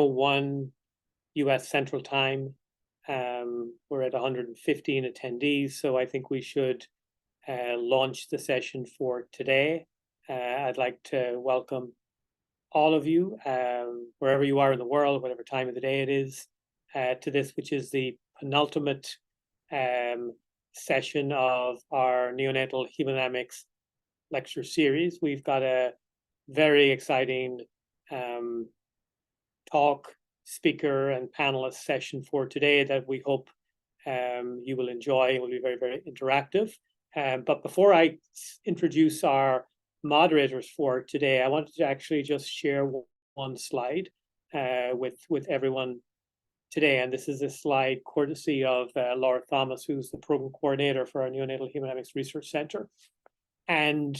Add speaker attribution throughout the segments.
Speaker 1: 1 US Central Time. We're at 115 attendees, so I think we should launch the session for today. I'd like to welcome all of you, wherever you are in the world, whatever time of the day it is, to this, which is the penultimate session of our neonatal hemodynamics lecture series. We've got a very exciting talk, speaker, and panelist session for today that we hope you will enjoy. It will be very, very interactive. But before I introduce our moderators for today, I wanted to actually just share one slide with everyone today. And this is a slide courtesy of Laura Thomas, who's the program coordinator for our Neonatal Hemodynamics Research Center. And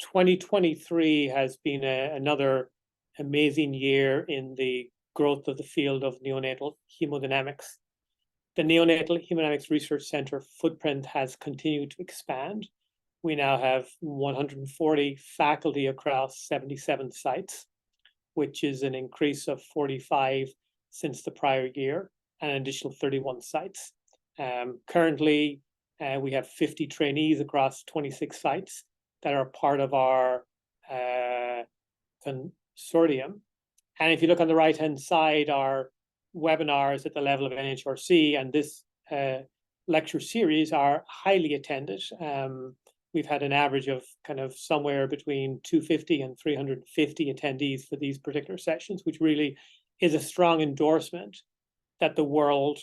Speaker 1: 2023 has been another amazing year in the growth of the field of neonatal hemodynamics. The Neonatal Hemodynamics Research Center footprint has continued to expand. We now have 140 faculty across 77 sites, which is an increase of 45 since the prior year, and an additional 31 sites. Currently, we have 50 trainees across 26 sites that are part of our consortium. And if you look on the right-hand side, our webinars at the level of NHRC and this lecture series are highly attended. We've had an average of kind of somewhere between 250 and 350 attendees for these particular sessions, which really is a strong endorsement that the world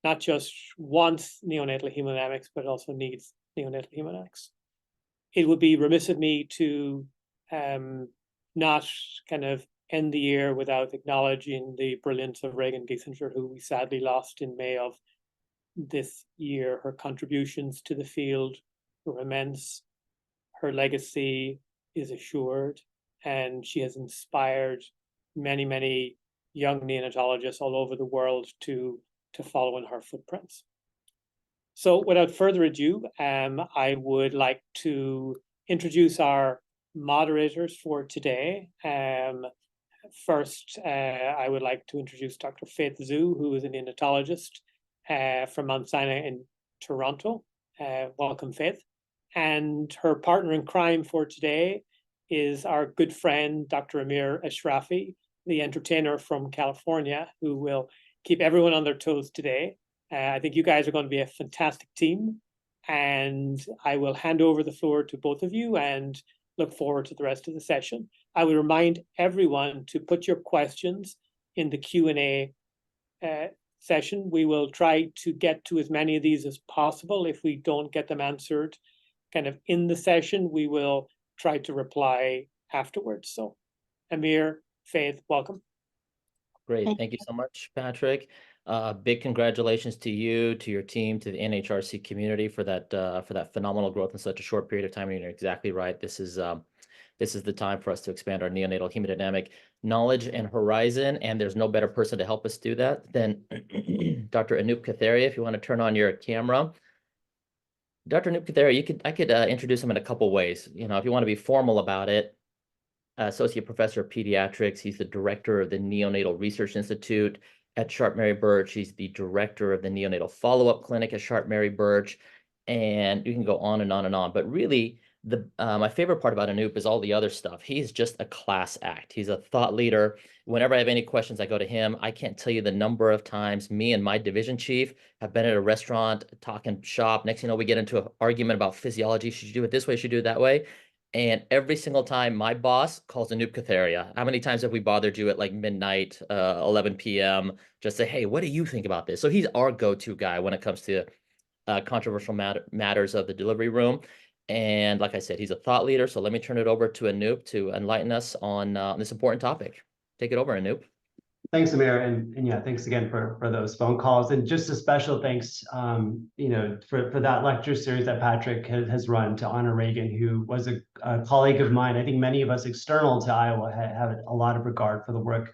Speaker 1: not just wants neonatal hemodynamics, but also needs neonatal hemodynamics. It would be remiss of me to not kind of end the year without acknowledging the brilliance of Regan Giesinger, who we sadly lost in May of this year. Her contributions to the field were immense. Her legacy is assured, and she has inspired many, many young neonatologists all over the world to follow in her footprints. So without further ado, I would like to introduce our moderators for today. First, I would like to introduce Dr. Faith Zhu, who is a neonatologist from Mount Sinai in Toronto. Welcome, Faith. And her partner in crime for today is our good friend, Dr. Amir Ashrafi, the entertainer from California, who will keep everyone on their toes today. I think you guys are going to be a fantastic team, and I will hand over the floor to both of you and look forward to the rest of the session. I would remind everyone to put your questions in the Q&A session. We will try to get to as many of these as possible. If we don't get them answered kind of in the session, we will try to reply afterwards. So Amir, Faith, welcome.
Speaker 2: Great. Thank you so much, Patrick. Big congratulations to you, to your team, to the NHRC community for that phenomenal growth in such a short period of time. And you're exactly right. This is the time for us to expand our neonatal hemodynamic knowledge and horizon. And there's no better person to help us do that than Dr. Anup Katheria. If you want to turn on your camera. Dr. Anup Katheria, I could introduce him in a couple ways. You know, if you want to be formal about it, Associate Professor of Pediatrics. He's the director of the Neonatal Research Institute at Sharp Mary Birch. He's the director of the Neonatal Follow-Up Clinic at Sharp Mary Birch. And you can go on and on and on. But really, my favorite part about Anup is all the other stuff. He's just a class act. He's a thought leader. Whenever I have any questions, I go to him. I can't tell you the number of times me and my division chief have been at a restaurant talking shop. Next thing you know, we get into an argument about physiology. Should you do it this way? Should you do it that way? And every single time my boss calls Anup Katheria. How many times have we bothered you at like midnight, 11 p.m. just say, hey, what do you think about this? So he's our go-to guy when it comes to controversial matters of the delivery room. And like I said, he's a thought leader. So let me turn it over to Anup to enlighten us on this important topic. Take it over, Anup.
Speaker 3: Thanks, Amir, and yeah, thanks again for those phone calls, and just a special thanks, you know, for that lecture series that Patrick has run to honor Regan, who was a colleague of mine. I think many of us external to Iowa have a lot of regard for the work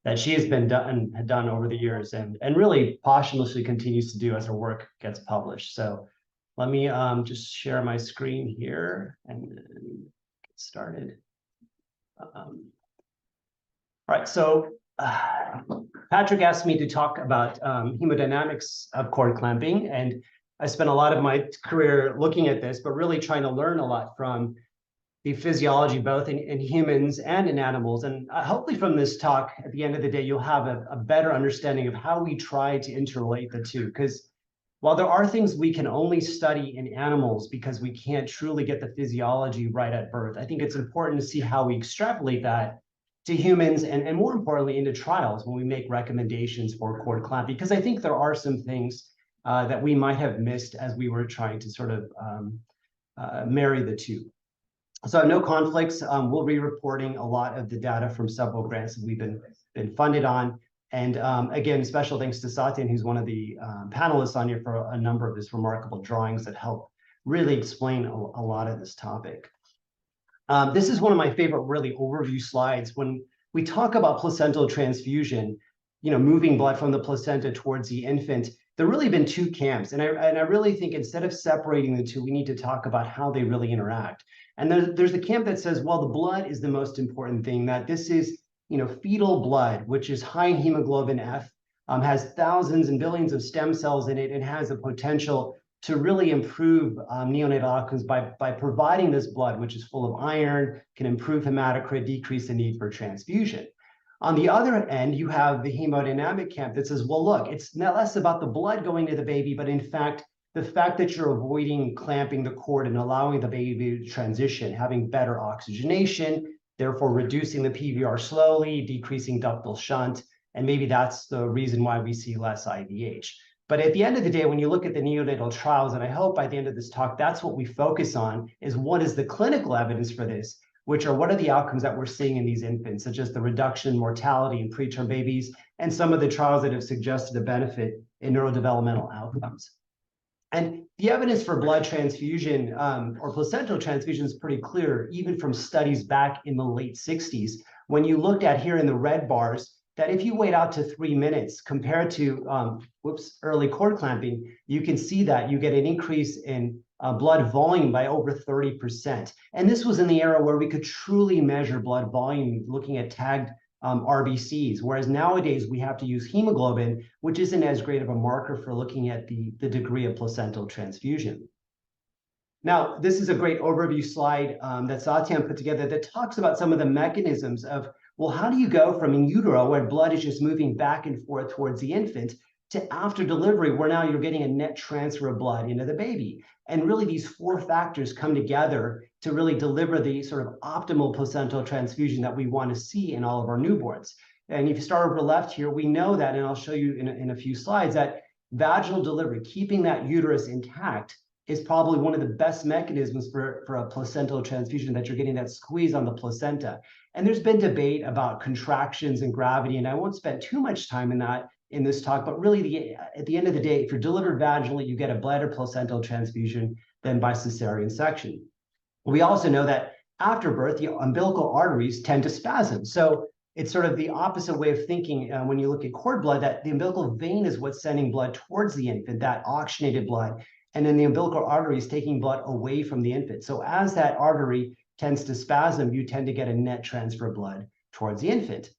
Speaker 3: that she has had done over the years, and really posthumously continues to do as her work gets published. So let me just share my screen here and get started. All right, so Patrick asked me to talk about hemodynamics of cord clamping, and I spent a lot of my career looking at this, but really trying to learn a lot from the physiology, both in humans and in animals. And hopefully from this talk, at the end of the day, you'll have a better understanding of how we try to interrelate the two. Because while there are things we can only study in animals because we can't truly get the physiology right at birth, I think it's important to see how we extrapolate that to humans and more importantly, into trials when we make recommendations for cord clamp, because I think there are some things that we might have missed as we were trying to sort of marry the two. So no conflicts. We'll be reporting a lot of the data from several grants that we've been funded on. And again, special thanks to Satyan, who's one of the panelists on here for a number of his remarkable drawings that help really explain a lot of this topic. This is one of my favorite really overview slides. When we talk about placental transfusion, moving blood from the placenta towards the infant, there really been two camps. And I really think instead of separating the two, we need to talk about how they really interact. And there's a camp that says, well, the blood is the most important thing, that this is, fetal blood, which is high in hemoglobin F, has thousands and billions of stem cells in it, and has a potential to really improve neonatal outcomes by providing this blood, which is full of iron, can improve hematocrit, decrease the need for transfusion. On the other end, you have the hemodynamic camp that says, well, look, it's not less about the blood going to the baby, but in fact, the fact that you're avoiding clamping the cord and allowing the baby to transition, having better oxygenation, therefore reducing the PVR slowly, decreasing ductal shunt, and maybe that's the reason why we see less IVH. But at the end of the day, when you look at the neonatal trials, and I hope by the end of this talk, that's what we focus on, is what is the clinical evidence for this, which are what are the outcomes that we're seeing in these infants, such as the reduction in mortality in preterm babies, and some of the trials that have suggested a benefit in neurodevelopmental outcomes. And the evidence for blood transfusion or placental transfusion is pretty clear, even from studies back in the late 60s. When you looked at here in the red bars, that if you wait out to 3 minutes compared to early cord clamping, you can see that you get an increase in blood volume by over 30%. And this was in the era where we could truly measure blood volume looking at tagged RBCs, whereas nowadays we have to use hemoglobin, which isn't as great of a marker for looking at the degree of placental transfusion. Now, this is a great overview slide that Satyan put together that talks about some of the mechanisms of, well, how do you go from in utero, where blood is just moving back and forth towards the infant, to after delivery, where now you're getting a net transfer of blood into the baby. And really these four factors come together to really deliver the sort of optimal placental transfusion that we want to see in all of our newborns. And if you start over the left here, we know that, and I'll show you in a few slides, that vaginal delivery, keeping that uterus intact, is probably one of the best mechanisms for a placental transfusion, that you're getting that squeeze on the placenta. And there's been debate about contractions and gravity, and I won't spend too much time in that in this talk, but really at the end of the day, if you're delivered vaginally, you get a better placental transfusion than by cesarean section. We also know that after birth, the umbilical arteries tend to spasm. So it's sort of the opposite way of thinking when you look at cord blood, that the umbilical vein is what's sending blood towards the infant, that oxygenated blood, and then the umbilical artery is taking blood away from the infant. So as that artery tends to spasm, you tend to get a net transfer of blood towards the infant.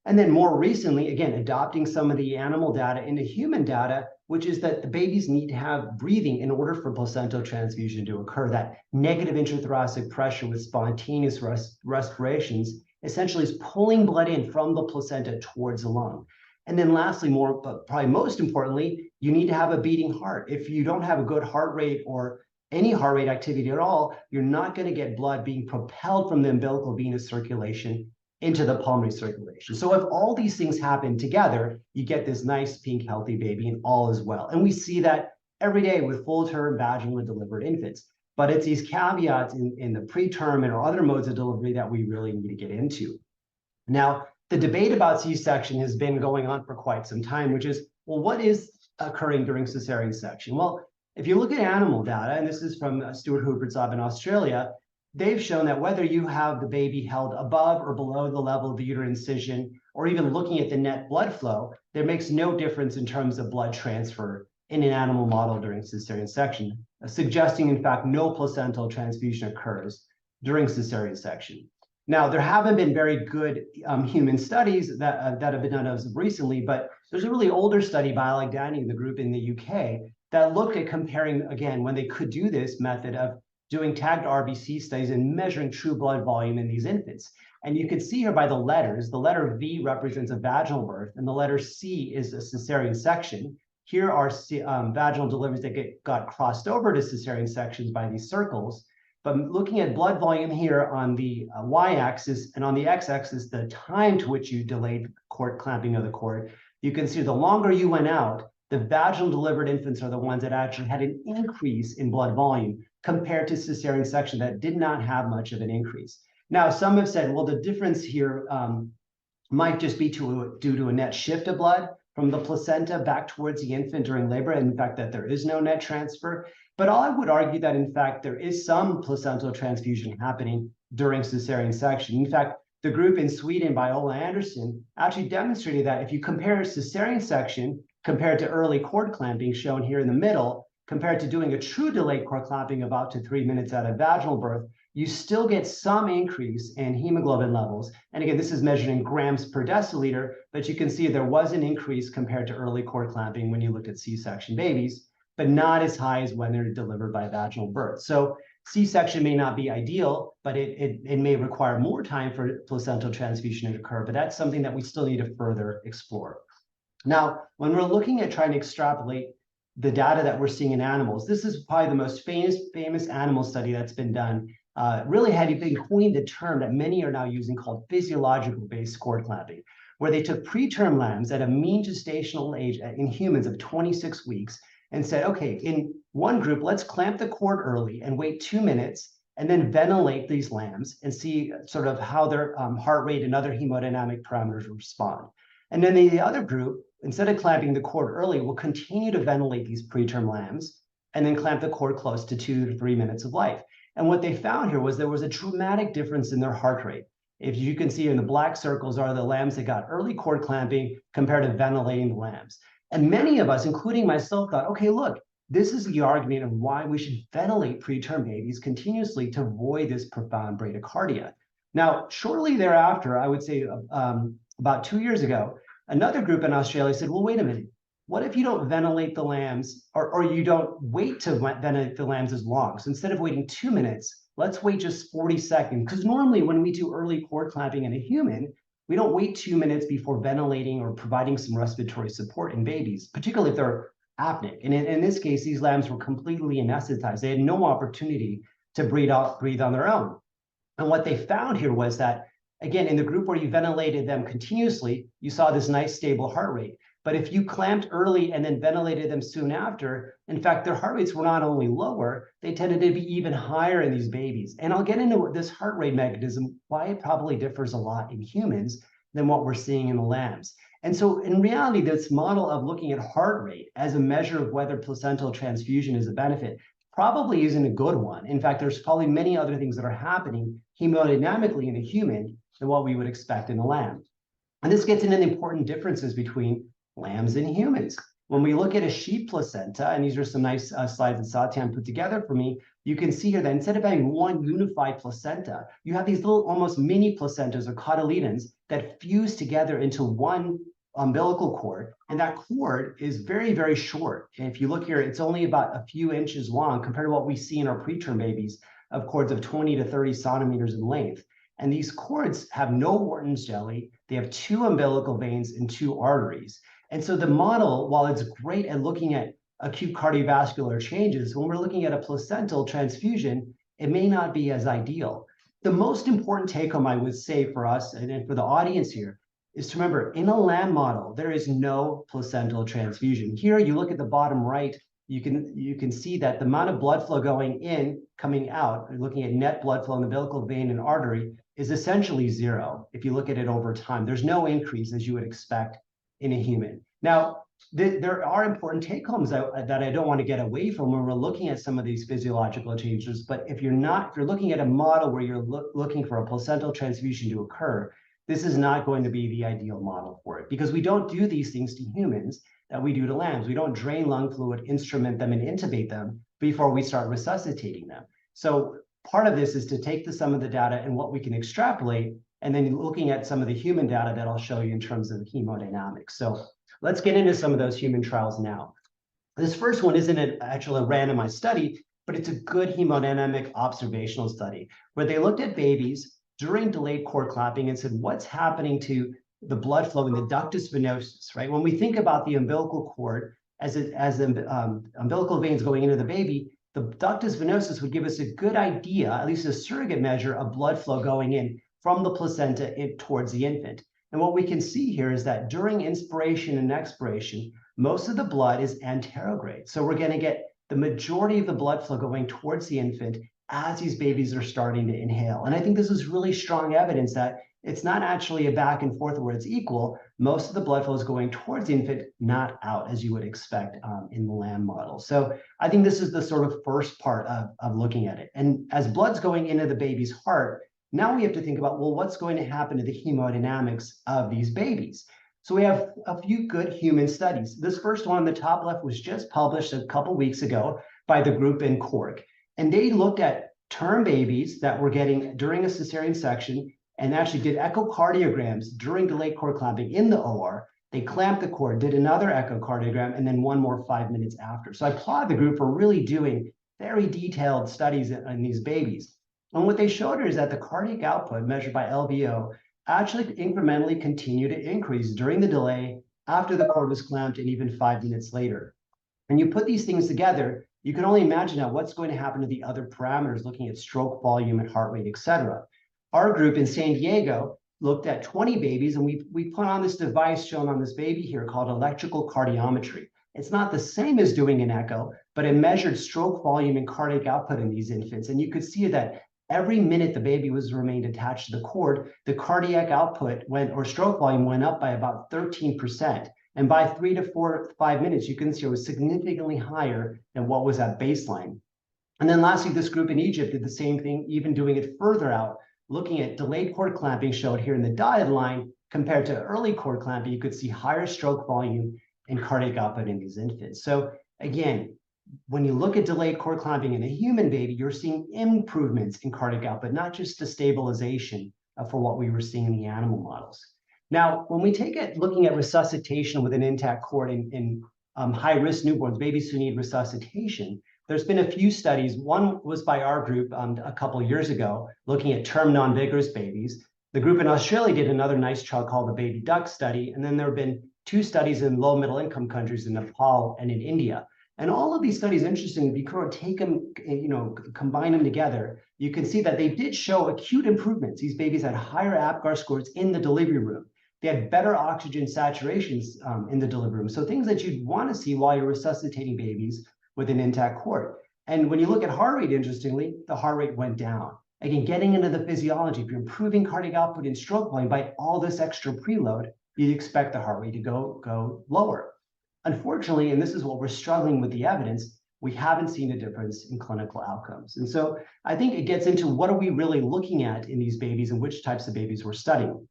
Speaker 3: And then more recently, again, adopting some of the animal data into human data, which is that the babies need to have breathing in order for placental transfusion to occur. That negative intrathoracic pressure with spontaneous respirations essentially is pulling blood in from the placenta towards the lung. And then lastly, but probably most importantly, you need to have a beating heart. If you don't have a good heart rate or any heart rate activity at all, you're not going to get blood being propelled from the umbilical venous circulation into the pulmonary circulation. So if all these things happen together, you get this nice, pink, healthy baby, and all is well. And we see that every day with full-term vaginally delivered infants. But it's these caveats in the preterm and or other modes of delivery that we really need to get into. Now, the debate about C-section has been going on for quite some time, which is, well, what is occurring during cesarean section? Well, if you look at animal data, and this is from Stuart Hubert's lab in Australia, they've shown that whether you have the baby held above or below the level of the uterine incision, or even looking at the net blood flow, there makes no difference in terms of blood transfer in an animal model during cesarean section, suggesting, in fact, no placental transfusion occurs during cesarean section. Now, there haven't been very good human studies that have been done as of recently, but there's a really older study by Alexandani and the group in the UK that looked at comparing, again, when they could do this method of doing tagged RBC studies and measuring true blood volume in these infants. And you can see here by the letters, the letter V represents a vaginal birth, and the letter C is a cesarean section. Here are vaginal deliveries that got crossed over to cesarean sections by these circles. But looking at blood volume here on the y-axis and on the x-axis, the time to which you delayed cord clamping of the cord, you can see the longer you went out, the vaginal delivered infants are the ones that actually had an increase in blood volume compared to cesarean section that did not have much of an increase. Now, some have said, well, the difference here might just be due to a net shift of blood from the placenta back towards the infant during labor, and in fact, that there is no net transfer. But I would argue that, in fact, there is some placental transfusion happening during cesarean section. In fact, the group in Sweden by Ola Andersson actually demonstrated that if you compare cesarean section compared to early cord clamping, shown here in the middle, compared to doing a true delayed cord clamping of up to 3 minutes at a vaginal birth, you still get some increase in hemoglobin levels. And again, this is measured in grams per deciliter, but you can see there was an increase compared to early cord clamping when you look at C-section babies, but not as high as when they're delivered by vaginal birth. So C-section may not be ideal, but it may require more time for placental transfusion to occur, but that's something that we still need to further explore. Now, when we're looking at trying to extrapolate the data that we're seeing in animals, this is probably the most famous animal study that's been done. Really had been coined the term that many are now using called physiological-based cord clamping, where they took preterm lambs at a mean gestational age in humans of 26 weeks and said, okay, in one group, let's clamp the cord early and wait 2 minutes and then ventilate these lambs and see sort of how their heart rate and other hemodynamic parameters respond. And then the other group, instead of clamping the cord early, will continue to ventilate these preterm lambs and then clamp the cord close to 2 to 3 minutes of life. And what they found here was there was a dramatic difference in their heart rate. If you can see in the black circles are the lambs that got early cord clamping compared to ventilating the lambs. And many of us, including myself, thought, okay, look, this is the argument of why we should ventilate preterm babies continuously to avoid this profound bradycardia. Now, shortly thereafter, I would say about 2 years ago, another group in Australia said, well, wait a minute. What if you don't ventilate the lambs or you don't wait to ventilate the lambs as long? So instead of waiting 2 minutes, let's wait just 40 seconds. Because normally when we do early cord clamping in a human, we don't wait 2 minutes before ventilating or providing some respiratory support in babies, particularly if they're apneic. And in this case, these lambs were completely anesthetized. They had no opportunity to breathe on their own. And what they found here was that, again, in the group where you ventilated them continuously, you saw this nice stable heart rate. But if you clamped early and then ventilated them soon after, in fact, their heart rates were not only lower, they tended to be even higher in these babies. And I'll get into this heart rate mechanism, why it probably differs a lot in humans than what we're seeing in the lambs. And so in reality, this model of looking at heart rate as a measure of whether placental transfusion is a benefit probably isn't a good one. In fact, there's probably many other things that are happening hemodynamically in a human than what we would expect in a lamb. And this gets into the important differences between lambs and humans. When we look at a sheep placenta, and these are some nice slides that Satyan put together for me, you can see here that instead of having one unified placenta, you have these little almost mini placentas or cotyledons that fuse together into one umbilical cord. And that cord is very, very short. And if you look here, it's only about a few inches long compared to what we see in our preterm babies of cords of 20 to 30 centimeters in length. And these cords have no Wharton's jelly. They have 2 umbilical veins and 2 arteries. And so the model, while it's great at looking at acute cardiovascular changes, when we're looking at a placental transfusion, it may not be as ideal. The most important take home I would say for us and for the audience here is to remember, in a lamb model, there is no placental transfusion. Here, you look at the bottom right, you can see that the amount of blood flow going in, coming out, looking at net blood flow in the umbilical vein and artery, is essentially 0 if you look at it over time. There's no increase as you would expect in a human. Now, there are important take-homes that I don't want to get away from when we're looking at some of these physiological changes, but if you're looking at a model where you're looking for a placental transfusion to occur, this is not going to be the ideal model for it, because we don't do these things to humans that we do to lambs. We don't drain lung fluid, instrument them, and intubate them before we start resuscitating them. So part of this is to take some of the data and what we can extrapolate, and then looking at some of the human data that I'll show you in terms of hemodynamics. So let's get into some of those human trials now. This first one isn't actually a randomized study, but it's a good hemodynamic observational study where they looked at babies during delayed cord clamping and said, what's happening to the blood flow in the ductus venosus, right? When we think about the umbilical cord as the umbilical veins going into the baby, the ductus venosus would give us a good idea, at least a surrogate measure of blood flow going in from the placenta towards the infant. And what we can see here is that during inspiration and expiration, most of the blood is anterograde. So we're going to get the majority of the blood flow going towards the infant as these babies are starting to inhale. And I think this is really strong evidence that it's not actually a back and forth where it's equal. Most of the blood flow is going towards the infant, not out, as you would expect in the lamb model. So I think this is the sort of first part of looking at it. And as blood's going into the baby's heart, now we have to think about, well, what's going to happen to the hemodynamics of these babies? So we have a few good human studies. This first one on the top left was just published a couple weeks ago by the group in Cork. And they looked at term babies that were getting during a cesarean section and actually did echocardiograms during delayed cord clamping in the OR. They clamped the cord, did another echocardiogram, and then one more 5 minutes after. So I applaud the group for really doing very detailed studies on these babies. And what they showed is that the cardiac output measured by LVO actually incrementally continued to increase during the delay, after the cord was clamped, and even 5 minutes later. And you put these things together, you can only imagine now what's going to happen to the other parameters, looking at stroke volume and heart rate, et cetera. Our group in San Diego looked at 20 babies, and we put on this device shown on this baby here called electrical cardiometry. It's not the same as doing an echo, but it measured stroke volume and cardiac output in these infants. And you could see that every minute the baby remained attached to the cord, the cardiac output or stroke volume went up by about 13%. And by 3 to 5 minutes, you can see it was significantly higher than what was at baseline. And then lastly, this group in Egypt did the same thing, even doing it further out, looking at delayed cord clamping showed here in the dotted line compared to early cord clamping. You could see higher stroke volume and cardiac output in these infants. So again, when you look at delayed cord clamping in a human baby, you're seeing improvements in cardiac output, not just a stabilization for what we were seeing in the animal models. Now, when we take it looking at resuscitation with an intact cord in high-risk newborns, babies who need resuscitation, there's been a few studies. One was by our group a couple of years ago, looking at term non-vigorous babies. The group in Australia did another nice trial called the Baby Duck study. And then there have been 2 studies in low middle income countries in Nepal and in India. And all of these studies, interestingly, if you take them, combine them together, you can see that they did show acute improvements. These babies had higher APGAR scores in the delivery room. They had better oxygen saturations in the delivery room. So things that you'd want to see while you're resuscitating babies with an intact cord. And when you look at heart rate, interestingly, the heart rate went down. Again, getting into the physiology, if you're improving cardiac output and stroke volume by all this extra preload, you'd expect the heart rate to go lower. Unfortunately, and this is what we're struggling with the evidence, we haven't seen a difference in clinical outcomes. And so I think it gets into what are we really looking at in these babies and which types of babies we're studying.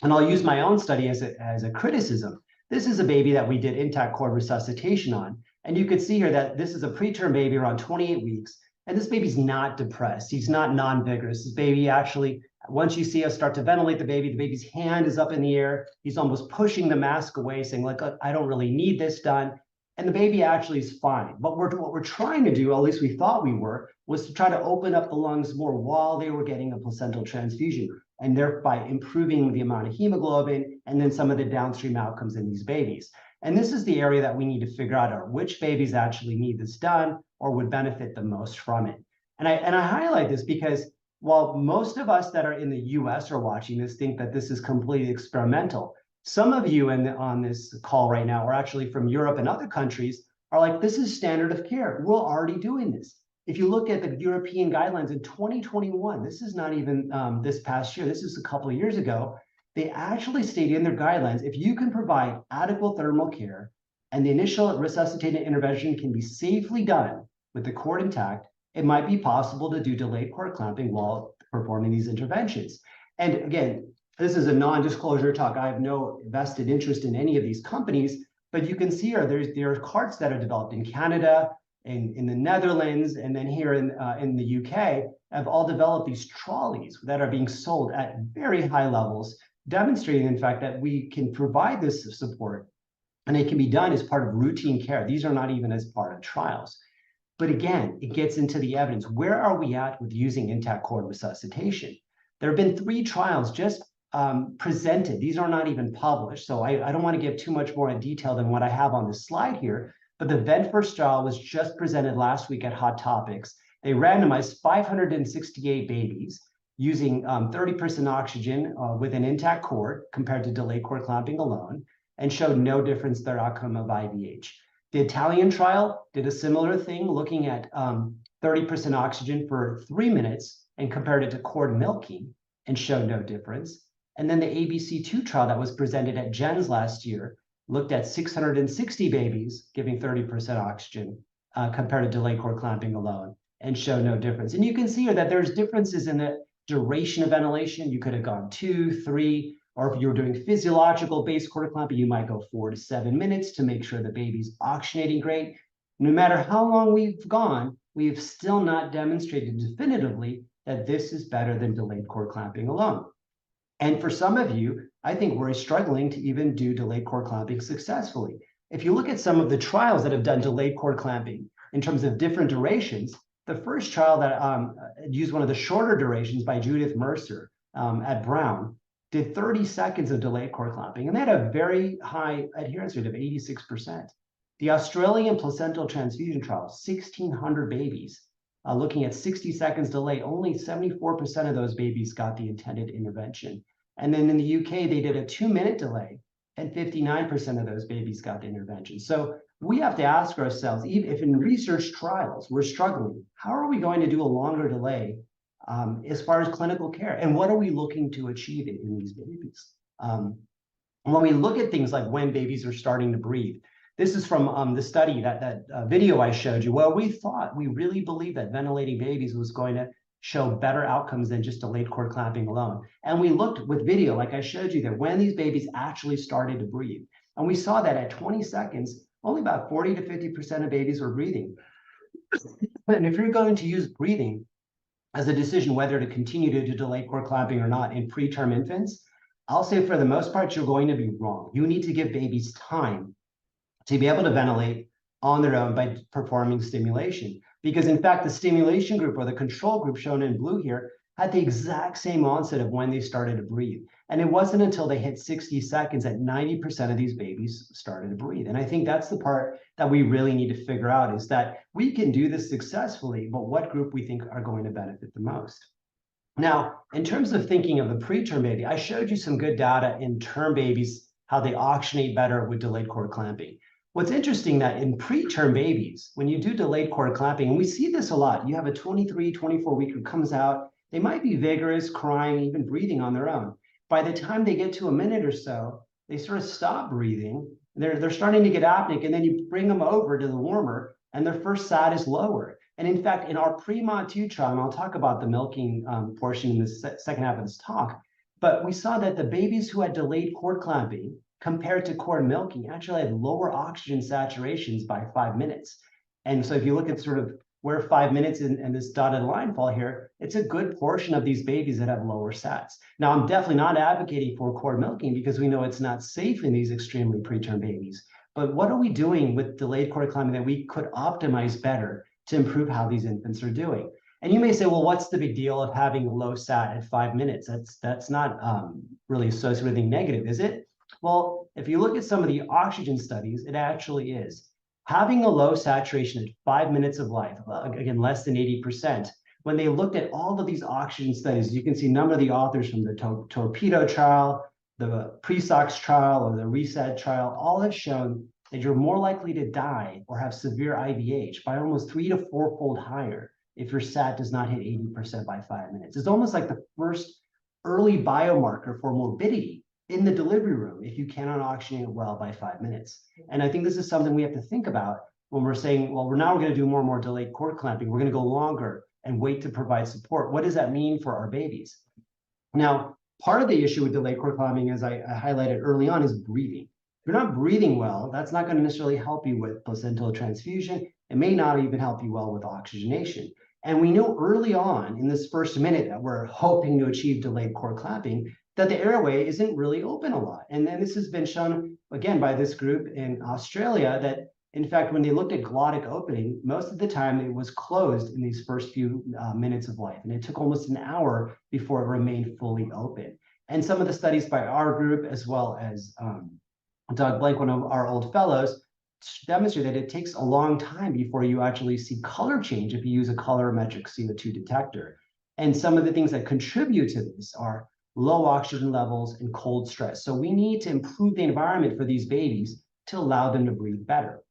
Speaker 3: And I'll use my own study as a criticism. This is a baby that we did intact cord resuscitation on. And you could see here that this is a preterm baby around 28 weeks. And this baby's not depressed. He's not non-vigorous. This baby actually, once you see us start to ventilate the baby's hand is up in the air. He's almost pushing the mask away, saying, like, I don't really need this done. And the baby actually is fine. But what we're trying to do, at least we thought we were, was to try to open up the lungs more while they were getting a placental transfusion, and thereby improving the amount of hemoglobin and then some of the downstream outcomes in these babies. And this is the area that we need to figure out are which babies actually need this done or would benefit the most from it. And I highlight this because while most of us that are in the US are watching this think that this is completely experimental, some of you on this call right now are actually from Europe and other countries are like, this is standard of care. We're already doing this. If you look at the European guidelines in 2021, this is not even this past year, this is a couple of years ago, they actually stated in their guidelines, if you can provide adequate thermal care and the initial resuscitative intervention can be safely done with the cord intact, it might be possible to do delayed cord clamping while performing these interventions. And again, this is a non-disclosure talk. I have no vested interest in any of these companies, but you can see here, there are carts that are developed in Canada, in the Netherlands, and then here in the UK, have all developed these trolleys that are being sold at very high levels, demonstrating, in fact, that we can provide this support, and it can be done as part of routine care. These are not even as part of trials. But again, it gets into the evidence. Where are we at with using intact cord resuscitation? There have been 3 trials just presented. These are not even published, so I don't want to give too much more in detail than what I have on this slide here. But the VENT-FIRST trial was just presented last week at Hot Topics. They randomized 568 babies using 30% oxygen with an intact cord compared to delayed cord clamping alone, and showed no difference in their outcome of IVH. The Italian trial did a similar thing, looking at 30% oxygen for 3 minutes and compared it to cord milking and showed no difference. And then the ABC2 trial that was presented at JENS last year looked at 660 babies giving 30% oxygen compared to delayed cord clamping alone and showed no difference. And you can see here that there's differences in the duration of ventilation. You could have gone 2, 3, or if you're doing physiological based cord clamping, you might go 4 to 7 minutes to make sure the baby's oxygenating great. No matter how long we've gone, we've still not demonstrated definitively that this is better than delayed cord clamping alone. And for some of you, I think we're struggling to even do delayed cord clamping successfully. If you look at some of the trials that have done delayed cord clamping in terms of different durations, the first trial that used one of the shorter durations by Judith Mercer at Brown did 30 seconds of delayed cord clamping, and they had a very high adherence rate of 86%. The Australian placental transfusion trial, 1,600 babies, looking at 60 seconds delay, only 74% of those babies got the intended intervention. And then in the UK, they did a 2-minute delay, and 59% of those babies got the intervention. So we have to ask ourselves, even if in research trials we're struggling, how are we going to do a longer delay as far as clinical care? And what are we looking to achieve in these babies? When we look at things like when babies are starting to breathe, this is from the study, that video I showed you. Well, we really believed that ventilating babies was going to show better outcomes than just delayed cord clamping alone. And we looked with video, like I showed you, that when these babies actually started to breathe. And we saw that at 20 seconds, only about 40 to 50% of babies were breathing. And if you're going to use breathing as a decision whether to continue to do delayed cord clamping or not in preterm infants, I'll say for the most part, you're going to be wrong. You need to give babies time to be able to ventilate on their own by performing stimulation. Because in fact, the stimulation group, or the control group shown in blue here, had the exact same onset of when they started to breathe. And it wasn't until they hit 60 seconds that 90% of these babies started to breathe. And I think that's the part that we really need to figure out, is that we can do this successfully, but what group we think are going to benefit the most. Now, in terms of thinking of the preterm baby, I showed you some good data in term babies, how they oxygenate better with delayed cord clamping. What's interesting that in preterm babies, when you do delayed cord clamping, and we see this a lot, you have a 23, 24 week who comes out, they might be vigorous, crying, even breathing on their own. By the time they get to a minute or so, they sort of stop breathing. They're starting to get apneic, and then you bring them over to the warmer, and their first SAT is lower. And in fact, in our pre-Mod 2 trial, and I'll talk about the milking portion in the second half of this talk, but we saw that the babies who had delayed cord clamping compared to cord milking actually had lower oxygen saturations by 5 minutes. And so if you look at sort of where 5 minutes and this dotted line fall here, it's a good portion of these babies that have lower SATs. Now, I'm definitely not advocating for cord milking because we know it's not safe in these extremely preterm babies. But what are we doing with delayed cord clamping that we could optimize better to improve how these infants are doing? And you may say, well, what's the big deal of having a low SAT at 5 minutes? That's not really associated with anything negative, is it? Well, if you look at some of the oxygen studies, it actually is. Having a low saturation at 5 minutes of life, again, less than 80%, when they looked at all of these oxygen studies, you can see a number of the authors from the Torpedo trial, the PreSox trial, or the RESET trial, all have shown that you're more likely to die or have severe IVH by almost 3 to 4-fold higher if your SAT does not hit 80% by 5 minutes. It's almost like the first early biomarker for morbidity in the delivery room if you cannot oxygenate well by 5 minutes. And I think this is something we have to think about when we're saying, well, we're going to do more and more delayed cord clamping. We're going to go longer and wait to provide support. What does that mean for our babies? Now, part of the issue with delayed cord clamping, as I highlighted early on, is breathing. you're not breathing well, that's not going to necessarily help you with placental transfusion. It may not even help you well with oxygenation. And we know early on in this first minute that we're hoping to achieve delayed cord clamping, that the airway isn't really open a lot. And then this has been shown, again, by this group in Australia, that in fact, when they looked at glottic opening, most of the time it was closed in these first few minutes of life. And it took almost an hour before it remained fully open. And some of the studies by our group, as well as Doug Blake, one of our old fellows, demonstrate that it takes a long time before you actually see color change if you use a colorimetric CO2 detector. And some of the things that contribute to this are low oxygen levels and cold stress. So we need to improve the environment for these babies to allow them to breathe better.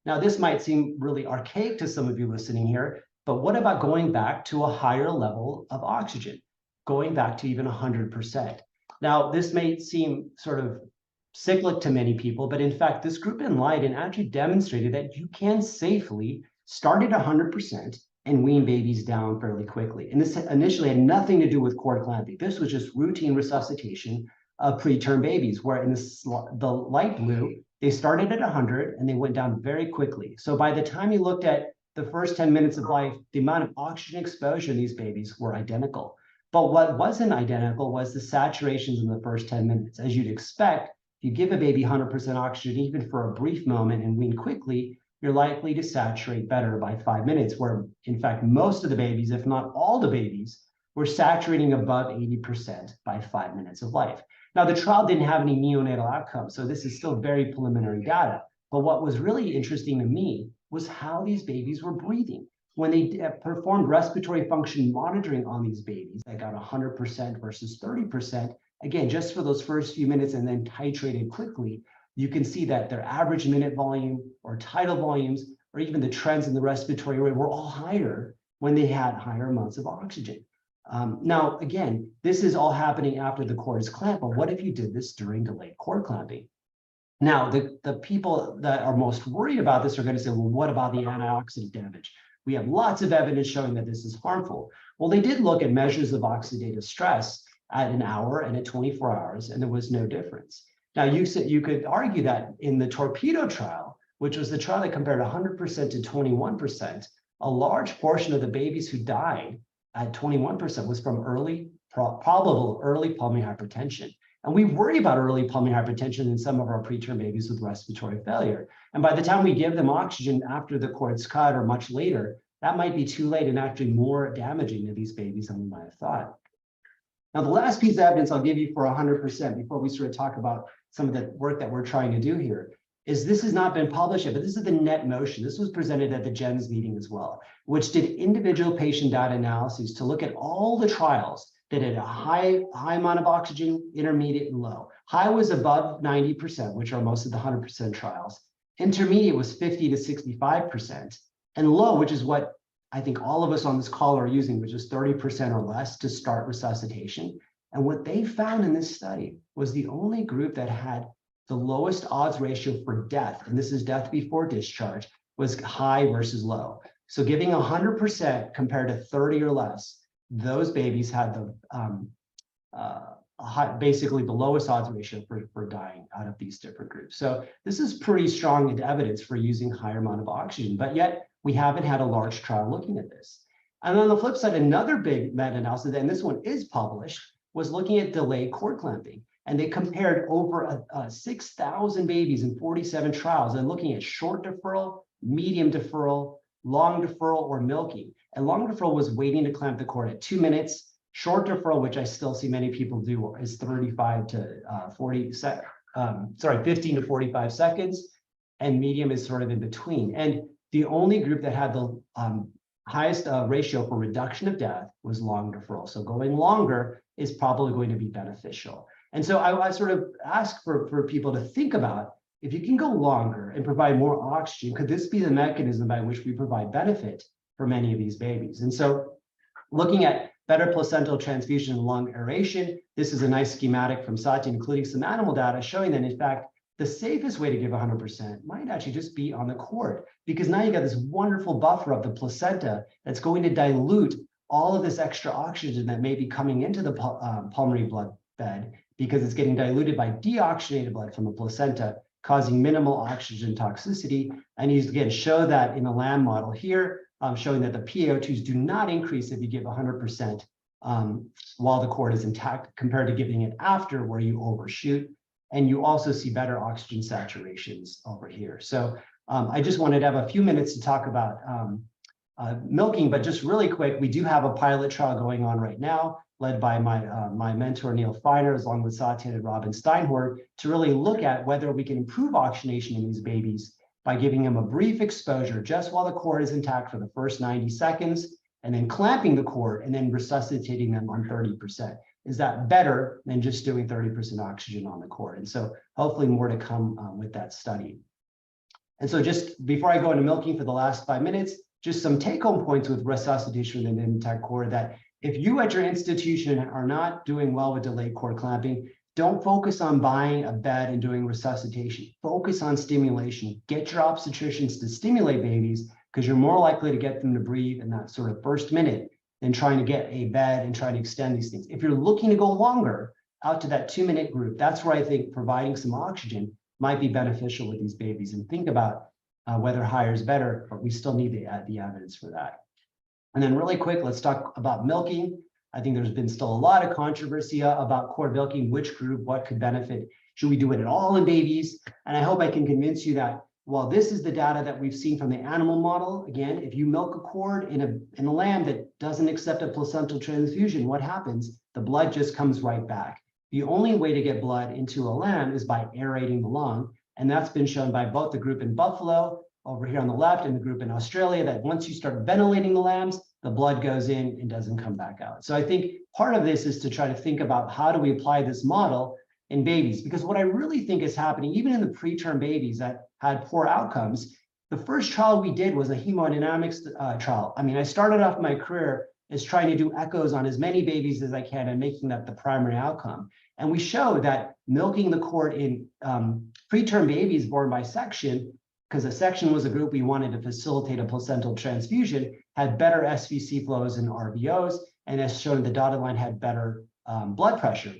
Speaker 3: Now, this might seem really archaic to some of you listening here, but what about going back to a higher level of oxygen, going back to even 100%? Now, this may seem sort of cyclic to many people, but in fact, this group in Leiden actually demonstrated that you can safely start at 100% and wean babies down fairly quickly. And this initially had nothing to do with cord clamping. This was just routine resuscitation of preterm babies, where in the light blue, they started at 100 and they went down very quickly. So by the time you looked at the first 10 minutes of life, the amount of oxygen exposure in these babies were identical. But what wasn't identical was the saturations in the first 10 minutes. As you'd expect, if you give a baby 100% oxygen, even for a brief moment, and wean quickly, you're likely to saturate better by 5 minutes, where in fact, most of the babies, if not all the babies, were saturating above 80% by 5 minutes of life. Now, the trial didn't have any neonatal outcomes, so this is still very preliminary data. But what was really interesting to me was how these babies were breathing. When they performed respiratory function monitoring on these babies, they got 100% versus 30%, again, just for those first few minutes and then titrated quickly, you can see that their average minute volume or tidal volumes, or even the trends in the respiratory rate, were all higher when they had higher amounts of oxygen. Now, again, this is all happening after the cord is clamped, but what if you did this during delayed cord clamping? Now, the people that are most worried about this are going to say, well, what about the antioxidant damage? We have lots of evidence showing that this is harmful. Well, they did look at measures of oxidative stress at an hour and at 24 hours, and there was no difference. Now, you could argue that in the Torpedo trial, which was the trial that compared 100% to 21%, a large portion of the babies who died at 21% was from probable early pulmonary hypertension. And we worry about early pulmonary hypertension in some of our preterm babies with respiratory failure. And by the time we give them oxygen after the cord's cut or much later, that might be too late and actually more damaging to these babies than we might have thought. Now, the last piece of evidence I'll give you for 100% before we sort of talk about some of the work that we're trying to do here is this has not been published yet, but this is the net motion. This was presented at the JENS meeting as well, which did individual patient data analyses to look at all the trials that had a high amount of oxygen, intermediate, and low. High was above 90%, which are most of the 100% trials. Intermediate was 50 to 65%, and low, which is what I think all of us on this call are using, which is 30% or less to start resuscitation. And what they found in this study was the only group that had the lowest odds ratio for death, and this is death before discharge, was high versus low. So giving 100% compared to 30 or less, those babies had the basically the lowest odds ratio for dying out of these different groups. So this is pretty strong evidence for using higher amount of oxygen, but yet we haven't had a large trial looking at this. And on the flip side, another big meta-analysis, and this one is published, was looking at delayed cord clamping. And they compared over 6,000 babies in 47 trials and looking at short deferral, medium deferral, long deferral, or milking. And long deferral was waiting to clamp the cord at 2 minutes. Short deferral, which I still see many people do, is 35 to 15 to 45 seconds. And medium is sort of in between. And the only group that had the highest ratio for reduction of death was long deferral. So going longer is probably going to be beneficial. And so I sort of ask for people to think about, if you can go longer and provide more oxygen, could this be the mechanism by which we provide benefit for many of these babies? And so looking at better placental transfusion and lung aeration, this is a nice schematic from Satyan, including some animal data showing that, in fact, the safest way to give 100% might actually just be on the cord, because now you got this wonderful buffer of the placenta that's going to dilute all of this extra oxygen that may be coming into the pulmonary blood bed, because it's getting diluted by deoxygenated blood from the placenta, causing minimal oxygen toxicity. And you again show that in a lamb model here, showing that the PaO2s do not increase if you give 100% while the cord is intact compared to giving it after, where you overshoot. And you also see better oxygen saturations over here. So I just wanted to have a few minutes to talk about milking, but just really quick, we do have a pilot trial going on right now, led by my mentor, Neil Feiner, along with Satyan and Robin Steinhorn, to really look at whether we can improve oxygenation in these babies by giving them a brief exposure just while the cord is intact for the first 90 seconds, and then clamping the cord and then resuscitating them on 30%. Is that better than just doing 30% oxygen on the cord? And so hopefully more to come with that study. And so just before I go into milking for the last 5 minutes, just some take-home points with resuscitation with an intact cord, that if you at your institution are not doing well with delayed cord clamping, don't focus on buying a bed and doing resuscitation. Focus on stimulation. Get your obstetricians to stimulate babies, because you're more likely to get them to breathe in that sort of first minute than trying to get a bed and trying to extend these things. If you're looking to go longer, out to that 2-minute group, that's where I think providing some oxygen might be beneficial with these babies. And think about whether higher is better, but we still need the evidence for that. And then really quick, let's talk about milking. I think there's been still a lot of controversy about cord milking, which group, what could benefit. Should we do it at all in babies? And I hope I can convince you that while this is the data that we've seen from the animal model, again, if you milk a cord in a lamb that doesn't accept a placental transfusion, what happens? The blood just comes right back. The only way to get blood into a lamb is by aerating the lung. And that's been shown by both the group in Buffalo over here on the left and the group in Australia, that once you start ventilating the lambs, the blood goes in and doesn't come back out. So I think part of this is to try to think about how do we apply this model in babies, because what I really think is happening, even in the preterm babies that had poor outcomes, the first trial we did was a hemodynamics trial. I mean, I started off my career as trying to do echoes on as many babies as I can and making that the primary outcome. And we showed that milking the cord in preterm babies born by section, because a section was a group we wanted to facilitate a placental transfusion, had better SVC flows and RVOs, and as shown, the dotted line had better blood pressure.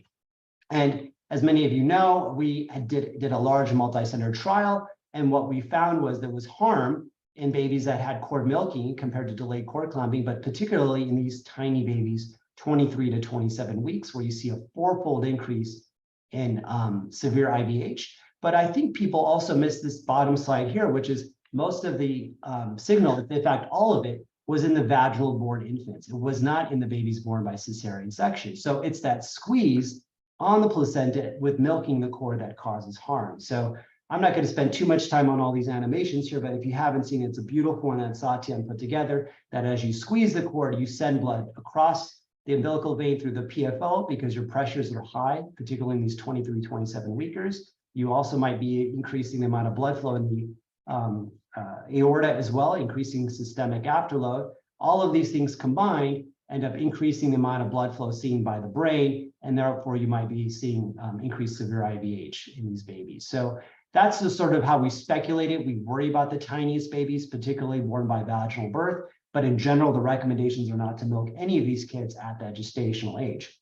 Speaker 3: And as many of you know, we did a large multi-center trial, and what we found was there was harm in babies that had cord milking compared to delayed cord clamping, but particularly in these tiny babies, 23 to 27 weeks, where you see a 4-fold increase in severe IVH. But I think people also miss this bottom slide here, which is most of the signal, in fact, all of it, was in the vaginal born infants. It was not in the babies born by cesarean section. So it's that squeeze on the placenta with milking the cord that causes harm. So I'm not going to spend too much time on all these animations here, but if you haven't seen it, it's a beautiful one that Satyan put together, that as you squeeze the cord, you send blood across the umbilical vein through the PFO because your pressures are high, particularly in these 23, 27 weekers. You also might be increasing the amount of blood flow in the aorta as well, increasing systemic afterload. All of these things combined end up increasing the amount of blood flow seen by the brain, and therefore you might be seeing increased severe IVH in these babies. So that's the sort of how we speculated. We worry about the tiniest babies, particularly born by vaginal birth, but in general, the recommendations are not to milk any of these kids at that gestational age.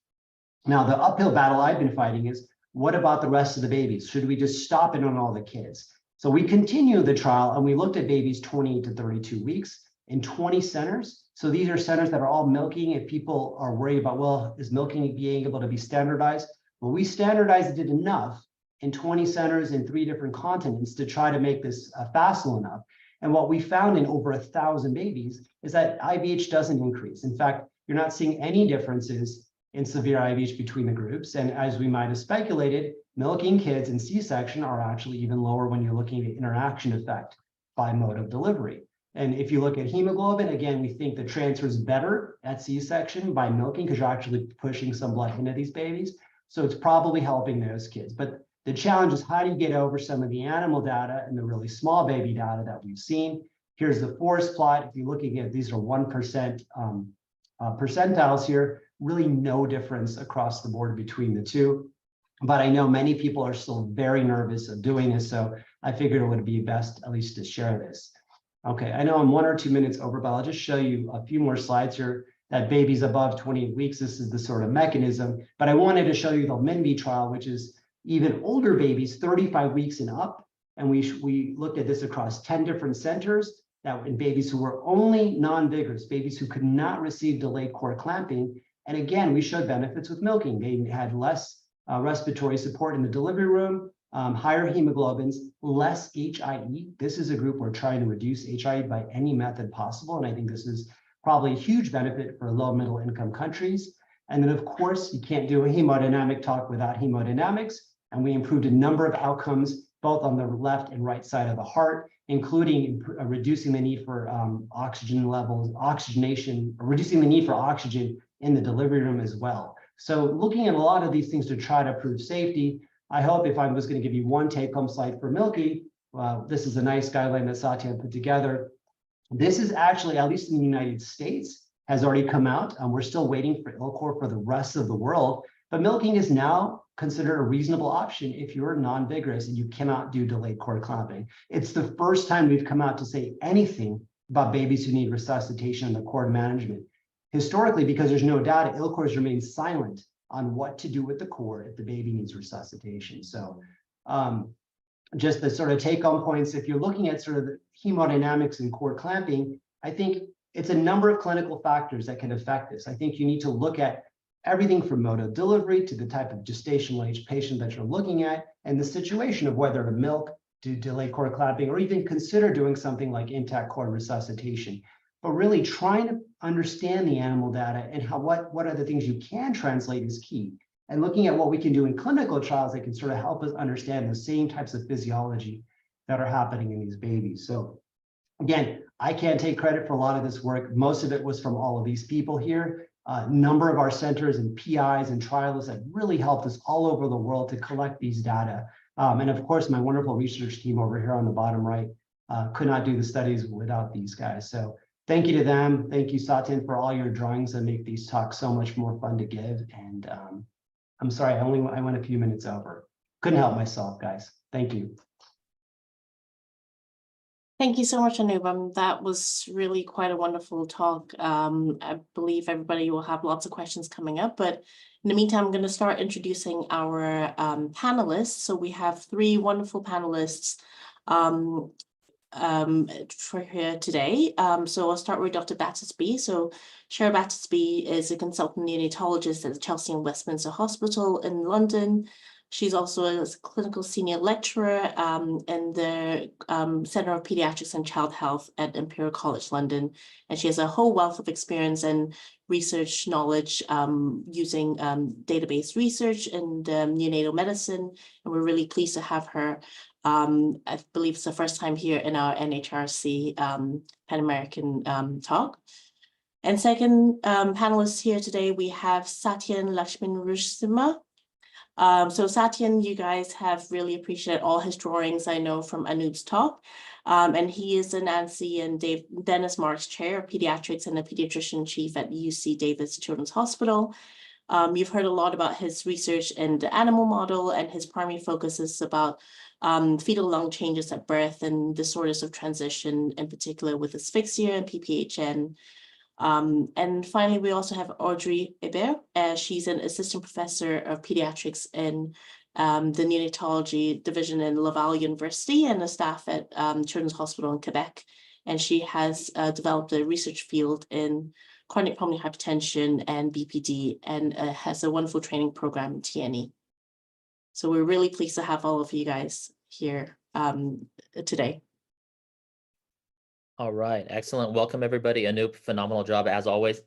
Speaker 3: Now, the uphill battle I've been fighting is, what about the rest of the babies? Should we just stop it on all the kids? So we continue the trial and we looked at babies 20 to 32 weeks in 20 centers. So these are centers that are all milking. If people are worried about, well, is milking being able to be standardized? Well, we standardized it enough in 20 centers in 3 different continents to try to make this facile enough. And what we found in over 1,000 babies is that IVH doesn't increase. In fact, you're not seeing any differences in severe IVH between the groups. And as we might have speculated, milking kids in C-section are actually even lower when you're looking at interaction effect by mode of delivery. And if you look at hemoglobin, again, we think the transfer is better at C-section by milking because you're actually pushing some blood into these babies. So it's probably helping those kids. But the challenge is, how do you get over some of the animal data and the really small baby data that we've seen? Here's the forest plot. If you're looking at, these are 1% percentiles here, really no difference across the board between the two. But I know many people are still very nervous of doing this, so I figured it would be best at least to share this. Okay, I know I'm 1 or 2 minutes over, but I'll just show you a few more slides here. that babies above 28 weeks, this is the sort of mechanism. But I wanted to show you the MINBI trial, which is even older babies, 35 weeks and up. And we looked at this across 10 different centers, that in babies who were only non-vigorous, babies who could not receive delayed cord clamping. And again, we showed benefits with milking. They had less respiratory support in the delivery room, higher hemoglobins, less HIE. This is a group we're trying to reduce HIE by any method possible. And I think this is probably a huge benefit for low middle income countries. And then of course, you can't do a hemodynamic talk without hemodynamics. And we improved a number of outcomes, both on the left and right side of the heart, including reducing the need for oxygen levels, reducing the need for oxygen in the delivery room as well. So looking at a lot of these things to try to prove safety, I hope if I was going to give you one take-home slide for milky, this is a nice guideline that Satyan put together. This is actually, at least in the United States, has already come out. We're still waiting for ILCOR for the rest of the world, but milking is now considered a reasonable option if you're non-vigorous and you cannot do delayed cord clamping. It's the first time we've come out to say anything about babies who need resuscitation and the cord management. Historically, because there's no data, ILCOR's remained silent on what to do with the cord if the baby needs resuscitation. So just the sort of take-home points, if you're looking at sort of the hemodynamics and cord clamping, I think it's a number of clinical factors that can affect this. I think you need to look at everything from mode of delivery to the type of gestational age patient that you're looking at and the situation of whether to milk, do delay cord clamping, or even consider doing something like intact cord resuscitation. But really trying to understand the animal data and what are the things you can translate is key. And looking at what we can do in clinical trials that can sort of help us understand the same types of physiology that are happening in these babies. So again, I can't take credit for a lot of this work. Most of it was from all of these people here. A number of our centers and PIs and trialists have really helped us all over the world to collect these data. And of course, my wonderful research team over here on the bottom right could not do the studies without these guys. So thank you to them. Thank you, Satyan, for all your drawings that make these talks so much more fun to give. And I'm sorry, I went a few minutes over. Couldn't help myself, guys. Thank you.
Speaker 4: Thank you so much, Anup. That was really quite a wonderful talk. I believe everybody will have lots of questions coming up, but in the meantime, I'm going to start introducing our panelists. So we have three wonderful panelists for here today. So I'll start with Dr. Battersby. So Cheryl Battersby is a consultant neonatologist at the Chelsea and Westminster Hospital in London. She's also a clinical senior lecturer in the Center of Pediatrics and Child Health at Imperial College London. And she has a whole wealth of experience and research knowledge using database research and neonatal medicine. And we're really pleased to have her. I believe it's the first time here in our NHRC Pan-American talk. And second panelist here today, we have Satyan Lakshminrusimha. So Satyan, you guys have really appreciated all his drawings, I know, from Anup's talk. And he is the Nancy and Dennis Marks Chair of Pediatrics and a pediatrician chief at UC Davis Children's Hospital. You've heard a lot about his research in the animal model, and his primary focus is about fetal lung changes at birth and disorders of transition, in particular with asphyxia and PPHN. And finally, we also have Audrey Hébert. She's an assistant professor of pediatrics in the neonatology division in Laval University and a staff at Children's Hospital in Quebec. And she has developed a research field in chronic pulmonary hypertension and BPD, and has a wonderful training program in TNE. So we're really pleased to have all of you guys here today.
Speaker 2: All right, excellent. Welcome, everybody. Anup, phenomenal job as always.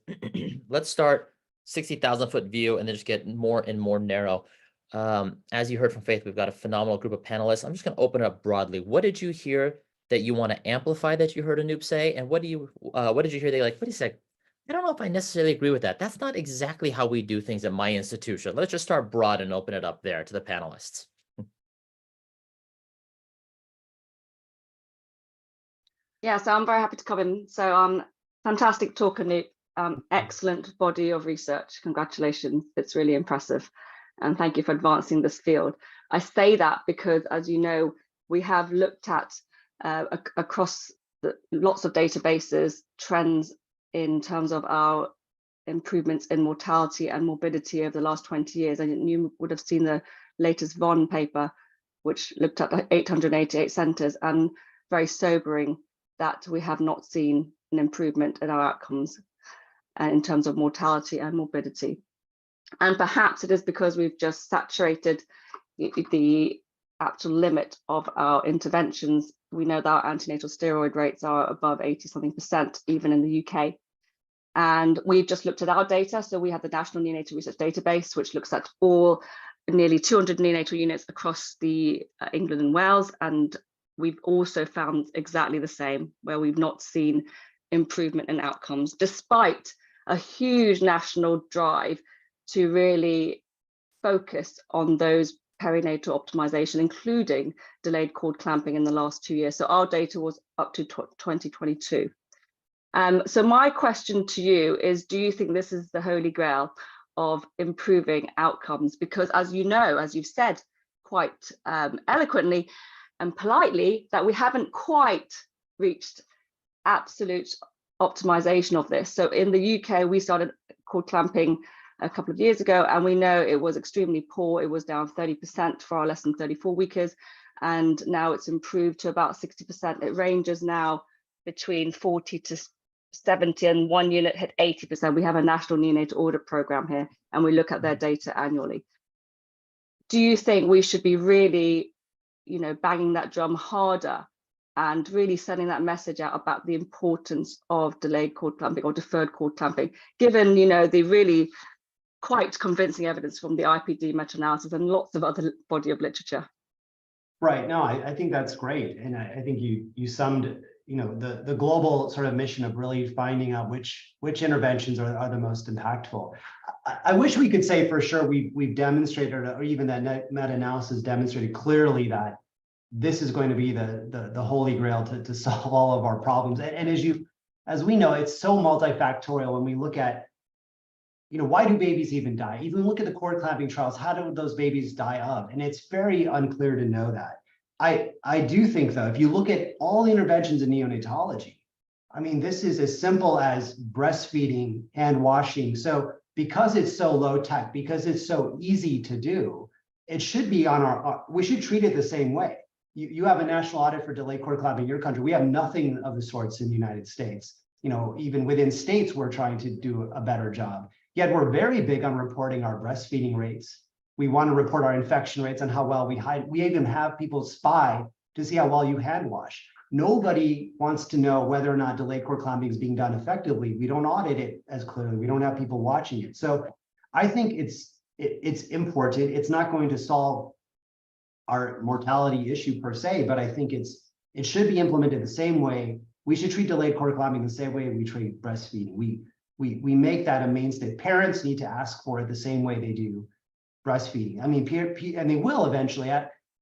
Speaker 2: Let's start 60,000-foot view and then just get more and more narrow. As you heard from Faith, we've got a phenomenal group of panelists. I'm just going to open it up broadly. What did you hear that you want to amplify that you heard Anup say? And what did you hear that you're like, what he said? I don't know if I necessarily agree with that. That's not exactly how we do things at my institution. Let's just start broad and open it up there to the panelists.
Speaker 5: Yeah, so I'm very happy to come in. So fantastic talk, Anup. Excellent body of research. Congratulations. It's really impressive. And thank you for advancing this field. I say that because, as you know, we have looked at across lots of databases, trends in terms of our improvements in mortality and morbidity over the last 20 years. And you would have seen the latest Vaughan paper, which looked at 888 centres, and very sobering that we have not seen an improvement in our outcomes in terms of mortality and morbidity. And perhaps it is because we've just saturated the actual limit of our interventions. We know that our antenatal steroid rates are above 80-something%, even in the UK. And we've just looked at our data. So we have the National Neonatal Research Database, which looks at all nearly 200 neonatal units across the England and Wales. And we've also found exactly the same, where we've not seen improvement in outcomes, despite a huge national drive to really focus on those perinatal optimization, including delayed cord clamping in the last 2 years. So our data was up to 2022. So my question to you is, do you think this is the holy grail of improving outcomes? Because as you know, as you've said quite eloquently and politely, that we haven't quite reached absolute optimization of this. So in the UK, we started cord clamping a couple of years ago, and we know it was extremely poor. It was down 30% for our less than 34 weekers, and now it's improved to about 60%. It ranges now between 40 to 70, and one unit hit 80%. We have a national neonatal audit program here, and we look at their data annually. Do you think we should be really, banging that drum harder and really sending that message out about the importance of delayed cord clamping or deferred cord clamping, given, the really quite convincing evidence from the IPD meta-analysis and lots of other body of literature?
Speaker 3: Right. No, I think that's great. And I think you summed, the global sort of mission of really finding out which interventions are the most impactful. I wish we could say for sure we've demonstrated, or even that meta-analysis demonstrated clearly that this is going to be the holy grail to solve all of our problems. And as we know, it's so multifactorial when we look at, why do babies even die? Even look at the cord clamping trials, how do those babies die of? And it's very unclear to know that. I do think, though, if you look at all the interventions in neonatology, I mean, this is as simple as breastfeeding and washing. So because it's so low tech, because it's so easy to do, it should be on we should treat it the same way. You have a national audit for delayed cord clamping in your country. We have nothing of the sorts in the United States. Even within states, we're trying to do a better job. Yet we're very big on reporting our breastfeeding rates. We want to report our infection rates and how well we hide. We even have people spy to see how well you hand wash. Nobody wants to know whether or not delayed cord clamping is being done effectively. We don't audit it as clearly. We don't have people watching it. So I think it's important. It's not going to solve our mortality issue per se, but I think it should be implemented the same way. We should treat delayed cord clamping the same way we treat breastfeeding. We make that a mainstay. Parents need to ask for it the same way they do breastfeeding. I mean, and they will eventually.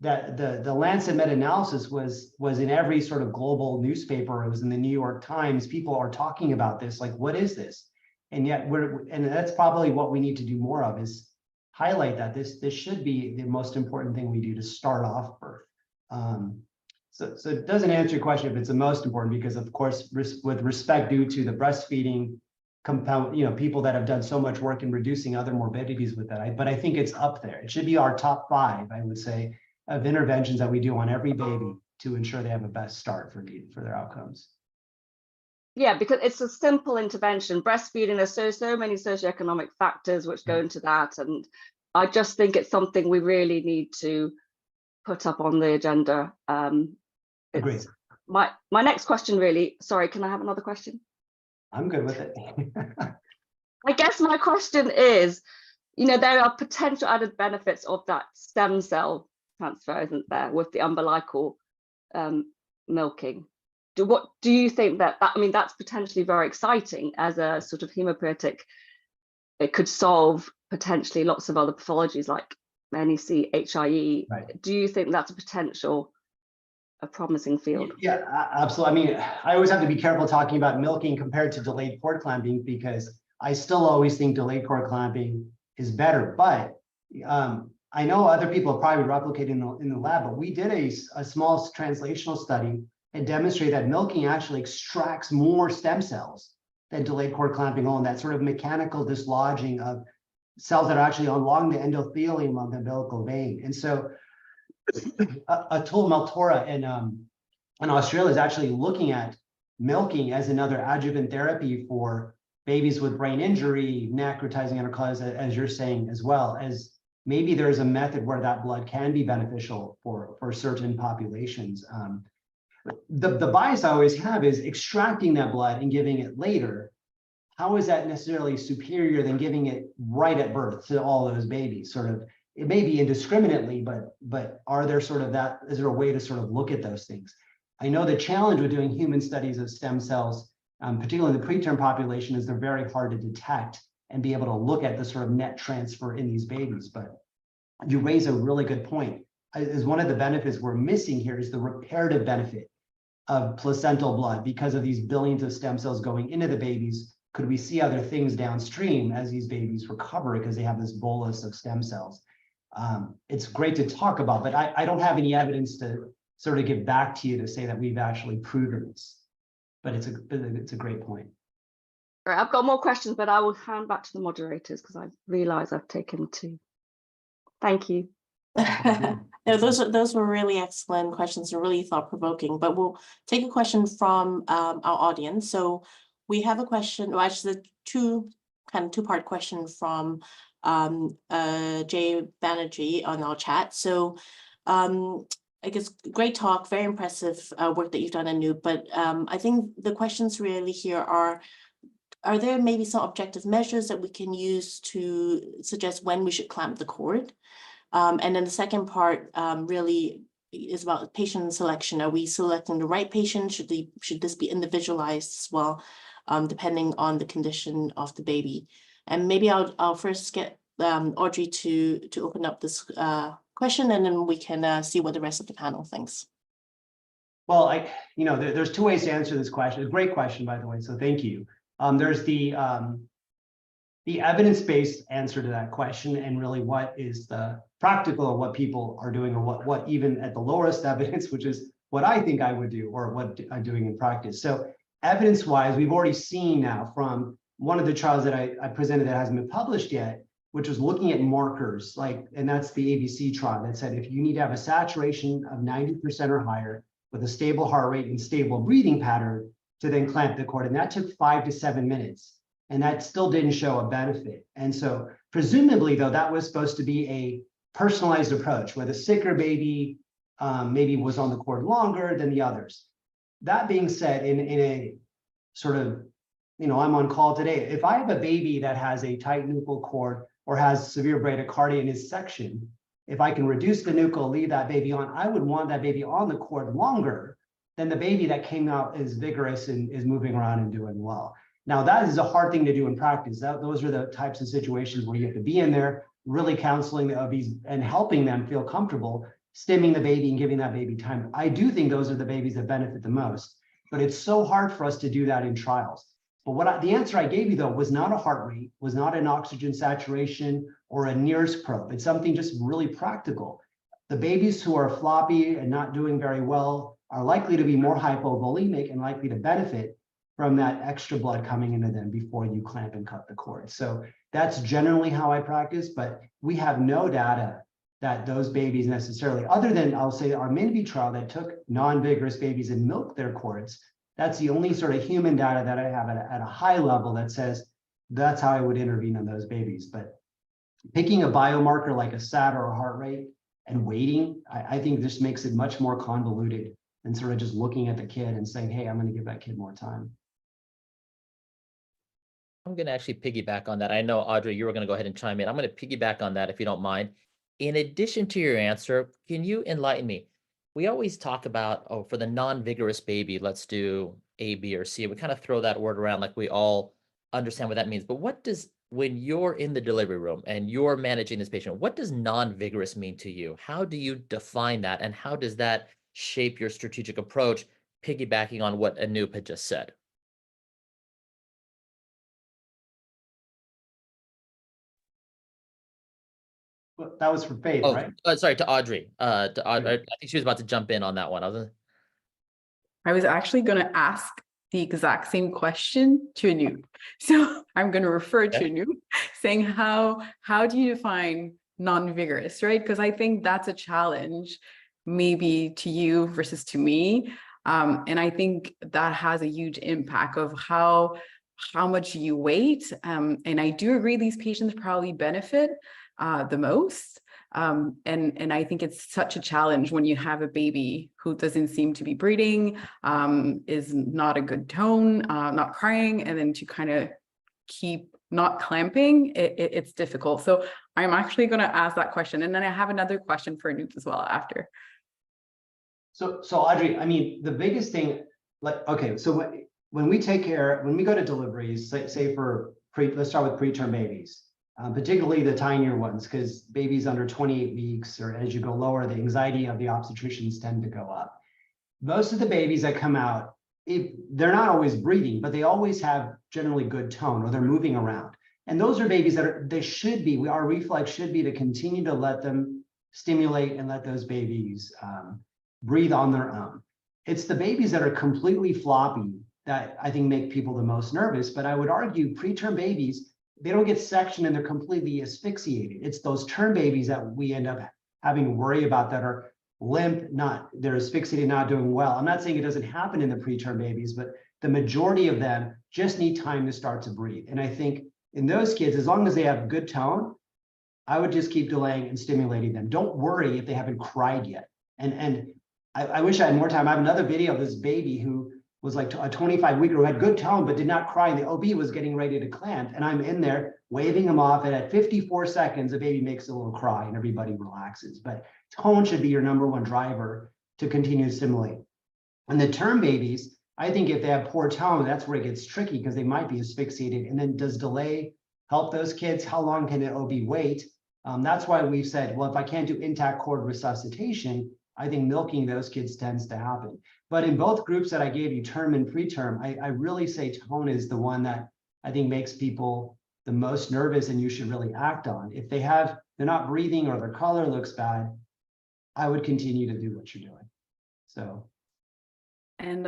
Speaker 3: The Lancet meta-analysis was in every sort of global newspaper. It was in the New York Times. People are talking about this, like, what is this? And yet and that's probably what we need to do more of, is highlight that this should be the most important thing we do to start off birth. So it doesn't answer your question if it's the most important, because of course, with respect due to the breastfeeding compound, people that have done so much work in reducing other morbidities with that. But I think it's up there. It should be our top 5, I would say, of interventions that we do on every baby to ensure they have a best start for their outcomes.
Speaker 5: Yeah, because it's a simple intervention. Breastfeeding, there's so many socioeconomic factors which go into that. And I just think it's something we really need to put up on the agenda.
Speaker 3: Agreed.
Speaker 5: My next question really, sorry, can I have another question?
Speaker 3: I'm good with it.
Speaker 5: I guess my question is, there are potential added benefits of that stem cell transfer, isn't there, with the umbilical milking? Do you think that's potentially very exciting as a sort of hemopoietic? It could solve potentially lots of other pathologies like NEC, HIE. Right. Do you think that's a promising field?
Speaker 3: Yeah, absolutely. I mean, I always have to be careful talking about milking compared to delayed cord clamping, because I still always think delayed cord clamping is better. But I know other people have probably replicated in the lab, but we did a small translational study and demonstrated that milking actually extracts more stem cells than delayed cord clamping alone, that sort of mechanical dislodging of cells that are actually along the endothelium of the umbilical vein. And so Atul Maltora in Australia is actually looking at milking as another adjuvant therapy for babies with brain injury, necrotizing enterocolitis, as you're saying, as well as maybe there's a method where that blood can be beneficial for certain populations. The bias I always have is extracting that blood and giving it later. How is that necessarily superior than giving it right at birth to all those babies? Sort of, it may be indiscriminately, but are there sort of that, is there a way to sort of look at those things? I know the challenge with doing human studies of stem cells, particularly in the preterm population, is they're very hard to detect and be able to look at the sort of net transfer in these babies. But you raise a really good point. Is one of the benefits we're missing here is the reparative benefit of placental blood because of these billions of stem cells going into the babies. Could we see other things downstream as these babies recover because they have this bolus of stem cells? It's great to talk about, but I don't have any evidence to sort of give back to you to say that we've actually proven this. But it's a great point.
Speaker 5: All right, I've got more questions, but I will hand back to the moderators because I realise I've taken two. Thank you.
Speaker 4: No, those were really excellent questions and really thought-provoking. But we'll take a question from our audience. So we have a question, well, actually, two-part question from Jay Banerjee on our chat. So I guess great talk, very impressive work that you've done, Anup. But I think the questions really here are there maybe some objective measures that we can use to suggest when we should clamp the cord? And then the second part really is about patient selection. Are we selecting the right patient? Should this be individualized as well, depending on the condition of the baby? And maybe I'll first get Audrey to open up this question, and then we can see what the rest of the panel thinks.
Speaker 3: Well, there's two ways to answer this question. It's a great question, by the way, so thank you. There's the evidence-based answer to that question, and really what is the practical or what people are doing, or what even at the lowest evidence, which is what I think I would do or what I'm doing in practice. So evidence-wise, we've already seen now from one of the trials that I presented that hasn't been published yet, which was looking at markers, and that's the ABC trial that said if you need to have a saturation of 90% or higher with a stable heart rate and stable breathing pattern to then clamp the cord, and that took 5 to 7 minutes. And that still didn't show a benefit. And so presumably, though, that was supposed to be a personalized approach where the sicker baby maybe was on the cord longer than the others. That being said, in a sort of, I'm on call today. If I have a baby that has a tight nuchal cord or has severe bradycardia in his section, if I can reduce the nuchal, leave that baby on, I would want that baby on the cord longer than the baby that came out is vigorous and is moving around and doing well. Now, that is a hard thing to do in practice. Those are the types of situations where you have to be in there, really counseling the OBs and helping them feel comfortable, stimming the baby and giving that baby time. I do think those are the babies that benefit the most, but it's so hard for us to do that in trials. But the answer I gave you, though, was not a heart rate, was not an oxygen saturation or a NIRS probe. It's something just really practical. The babies who are floppy and not doing very well are likely to be more hypovolemic and likely to benefit from that extra blood coming into them before you clamp and cut the cord. So that's generally how I practice, but we have no data that those babies necessarily, other than I'll say our MINVI trial that took non-vigorous babies and milked their cords. That's the only sort of human data that I have at a high level that says that's how I would intervene on those babies. But picking a biomarker like a SAT or a heart rate and waiting, I think this makes it much more convoluted than sort of just looking at the kid and saying, hey, I'm going to give that kid more time.
Speaker 2: I'm going to actually piggyback on that. I know, Audrey, you were going to go ahead and chime in. I'm going to piggyback on that if you don't mind. In addition to your answer, can you enlighten me? We always talk about, oh, for the non-vigorous baby, let's do A, B, or C. We kind of throw that word around like we all understand what that means. But what does, when you're in the delivery room and you're managing this patient, what does non-vigorous mean to you? How do you define that? And how does that shape your strategic approach, piggybacking on what Anup had just said?
Speaker 3: Well, that was for Faith, right?
Speaker 2: Sorry, to Audrey. I think she was about to jump in on that one.
Speaker 6: I was actually going to ask the exact same question to Anup. So I'm going to refer to Anup, saying how do you define non-vigorous, right? Because I think that's a challenge, maybe to you versus to me. And I think that has a huge impact of how much you wait. And I do agree these patients probably benefit the most. And I think it's such a challenge when you have a baby who doesn't seem to be breathing, is not a good tone, not crying, and then to kind of keep not clamping, it's difficult. So I'm actually going to ask that question. And then I have another question for Anup as well after.
Speaker 3: So Audrey, I mean, the biggest thing, like, okay, so when we go to deliveries, say for let's start with preterm babies, particularly the tinier ones, because babies under 28 weeks, or as you go lower, the anxiety of the obstetricians tend to go up. Most of the babies that come out, they're not always breathing, but they always have generally good tone, or they're moving around. And those are babies that our reflex should be to continue to let them stimulate and let those babies breathe on their own. It's the babies that are completely floppy that I think make people the most nervous. But I would argue preterm babies, they don't get sectioned and they're completely asphyxiated. It's those term babies that we end up having to worry about, that are limp, they're asphyxiated, not doing well. I'm not saying it doesn't happen in the preterm babies, but the majority of them just need time to start to breathe. And I think in those kids, as long as they have good tone, I would just keep delaying and stimulating them. Don't worry if they haven't cried yet. And I wish I had more time. I have another video of this baby who was like a 25-weeker who had good tone but did not cry, and the OB was getting ready to clamp, and I'm in there waving him off, and at 54 seconds the baby makes a little cry and everybody relaxes. But tone should be your #1 driver to continue to stimulate. And the term babies, I think if they have poor tone, that's where it gets tricky, because they might be asphyxiated. And then does delay help those kids? How long can the OB wait? That's why we've said, well, if I can't do intact cord resuscitation, I think milking those kids tends to happen. But in both groups that I gave you, term and preterm, I really say tone is the one that I think makes people the most nervous and you should really act on. If they're not breathing or their color looks bad, I would continue to do what you're doing. So.
Speaker 6: And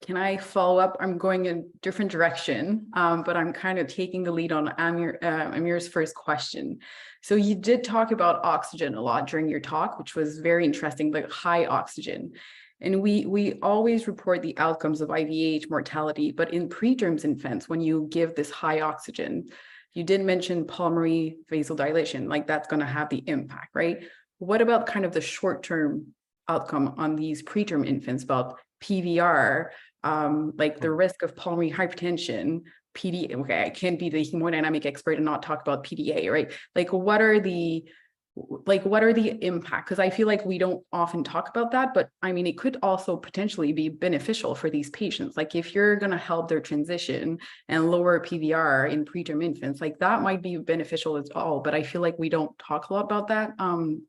Speaker 6: can I follow up? I'm going in a different direction, but I'm kind of taking the lead on Amir's first question. So you did talk about oxygen a lot during your talk, which was very interesting, like high oxygen. And we always report the outcomes of IVH mortality, but in preterm infants, when you give this high oxygen, you did mention pulmonary vasodilation, like that's going to have the impact, right? What about kind of the short-term outcome on these preterm infants about PVR, like the risk of pulmonary hypertension, PD? Okay, I can't be the hemodynamic expert and not talk about PDA, right? Like what are the impact? Because I feel like we don't often talk about that, but I mean, it could also potentially be beneficial for these patients. Like if you're going to help their transition and lower PVR in preterm infants, like that might be beneficial as well. But I feel like we don't talk a lot about that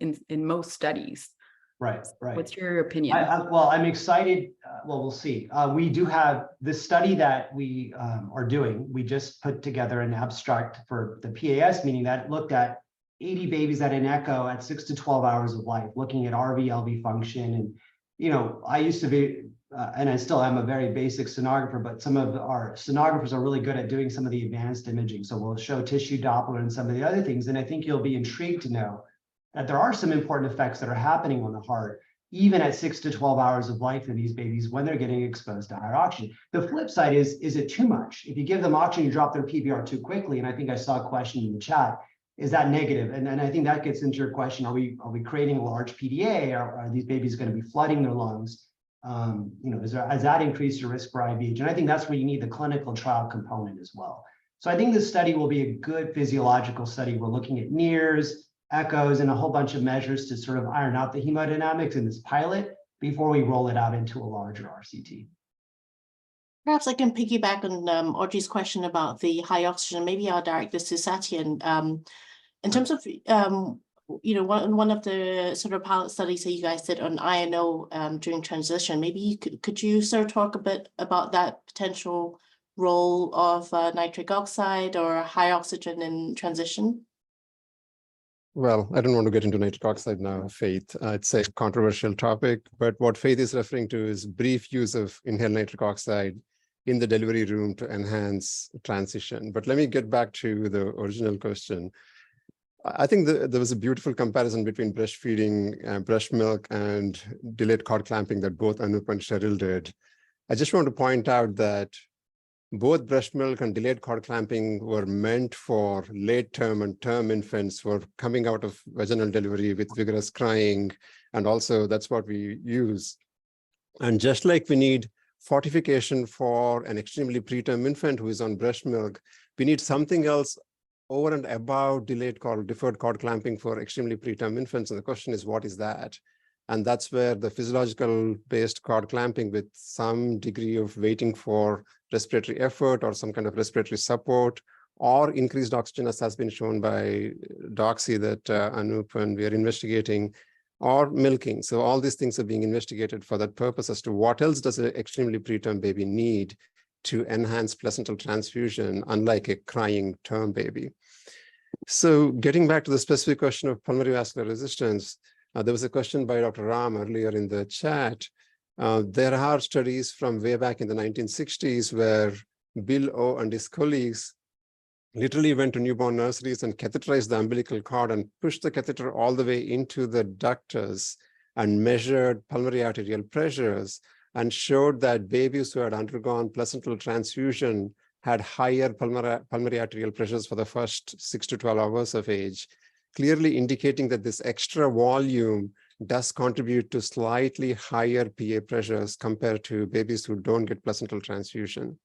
Speaker 6: in most studies.
Speaker 3: Right.
Speaker 6: What's your opinion?
Speaker 3: Well, I'm excited. Well, we'll see. We do have this study that we are doing. We just put together an abstract for the PAS meeting that looked at 80 babies at an echo at 6 to 12 hours of life, looking at RV, LV function. And, you know, I used to be, and I still am, a very basic sonographer, but some of our sonographers are really good at doing some of the advanced imaging. So we'll show tissue Doppler and some of the other things. And I think you'll be intrigued to know that there are some important effects that are happening on the heart, even at 6 to 12 hours of life in these babies when they're getting exposed to higher oxygen. The flip side is it too much? If you give them oxygen, you drop their PVR too quickly. And I think I saw a question in the chat. Is that negative? And I think that gets into your question. Are we creating a large PDA? Are these babies going to be flooding their lungs? You know, has that increased your risk for IVH? And I think that's where you need the clinical trial component as well. So I think this study will be a good physiological study. We're looking at NIRS, echoes, and a whole bunch of measures to sort of iron out the hemodynamics in this pilot before we roll it out into a larger RCT.
Speaker 4: Perhaps I can piggyback on Audrey's question about the high oxygen. Maybe I'll direct this to Satyan. In terms of, you know, one of the sort of pilot studies that you guys did on INO during transition, maybe you could you sort of talk a bit about that potential role of nitric oxide or high oxygen in transition?
Speaker 7: Well, I don't want to get into nitric oxide now, Faith. It's a controversial topic, but what Faith is referring to is brief use of inhaled nitric oxide in the delivery room to enhance transition. But let me get back to the original question. I think there was a beautiful comparison between breastfeeding, breast milk, and delayed cord clamping that both Anup and Cheryl did. I just want to point out that both breast milk and delayed cord clamping were meant for late term and term infants who are coming out of vaginal delivery with vigorous crying. And also that's what we use. And just like we need fortification for an extremely preterm infant who is on breast milk, we need something else over and above delayed cord, deferred cord clamping for extremely preterm infants. And the question is, what is that? And that's where the physiological based cord clamping with some degree of waiting for respiratory effort or some kind of respiratory support or increased oxygen, as has been shown by Doxy that Anup and we are investigating, or milking. So all these things are being investigated for that purpose as to what else does an extremely preterm baby need to enhance placental transfusion, unlike a crying term baby. So getting back to the specific question of pulmonary vascular resistance, there was a question by Dr. Ram earlier in the chat. There are studies from way back in the 1960s where Bill O and his colleagues literally went to newborn nurseries and catheterized the umbilical cord and pushed the catheter all the way into the ductus and measured pulmonary arterial pressures and showed that babies who had undergone placental transfusion had higher pulmonary arterial pressures for the first 6 to 12 hours of age, clearly indicating that this extra volume does contribute to slightly higher PA pressures compared to babies who don't get placental transfusion.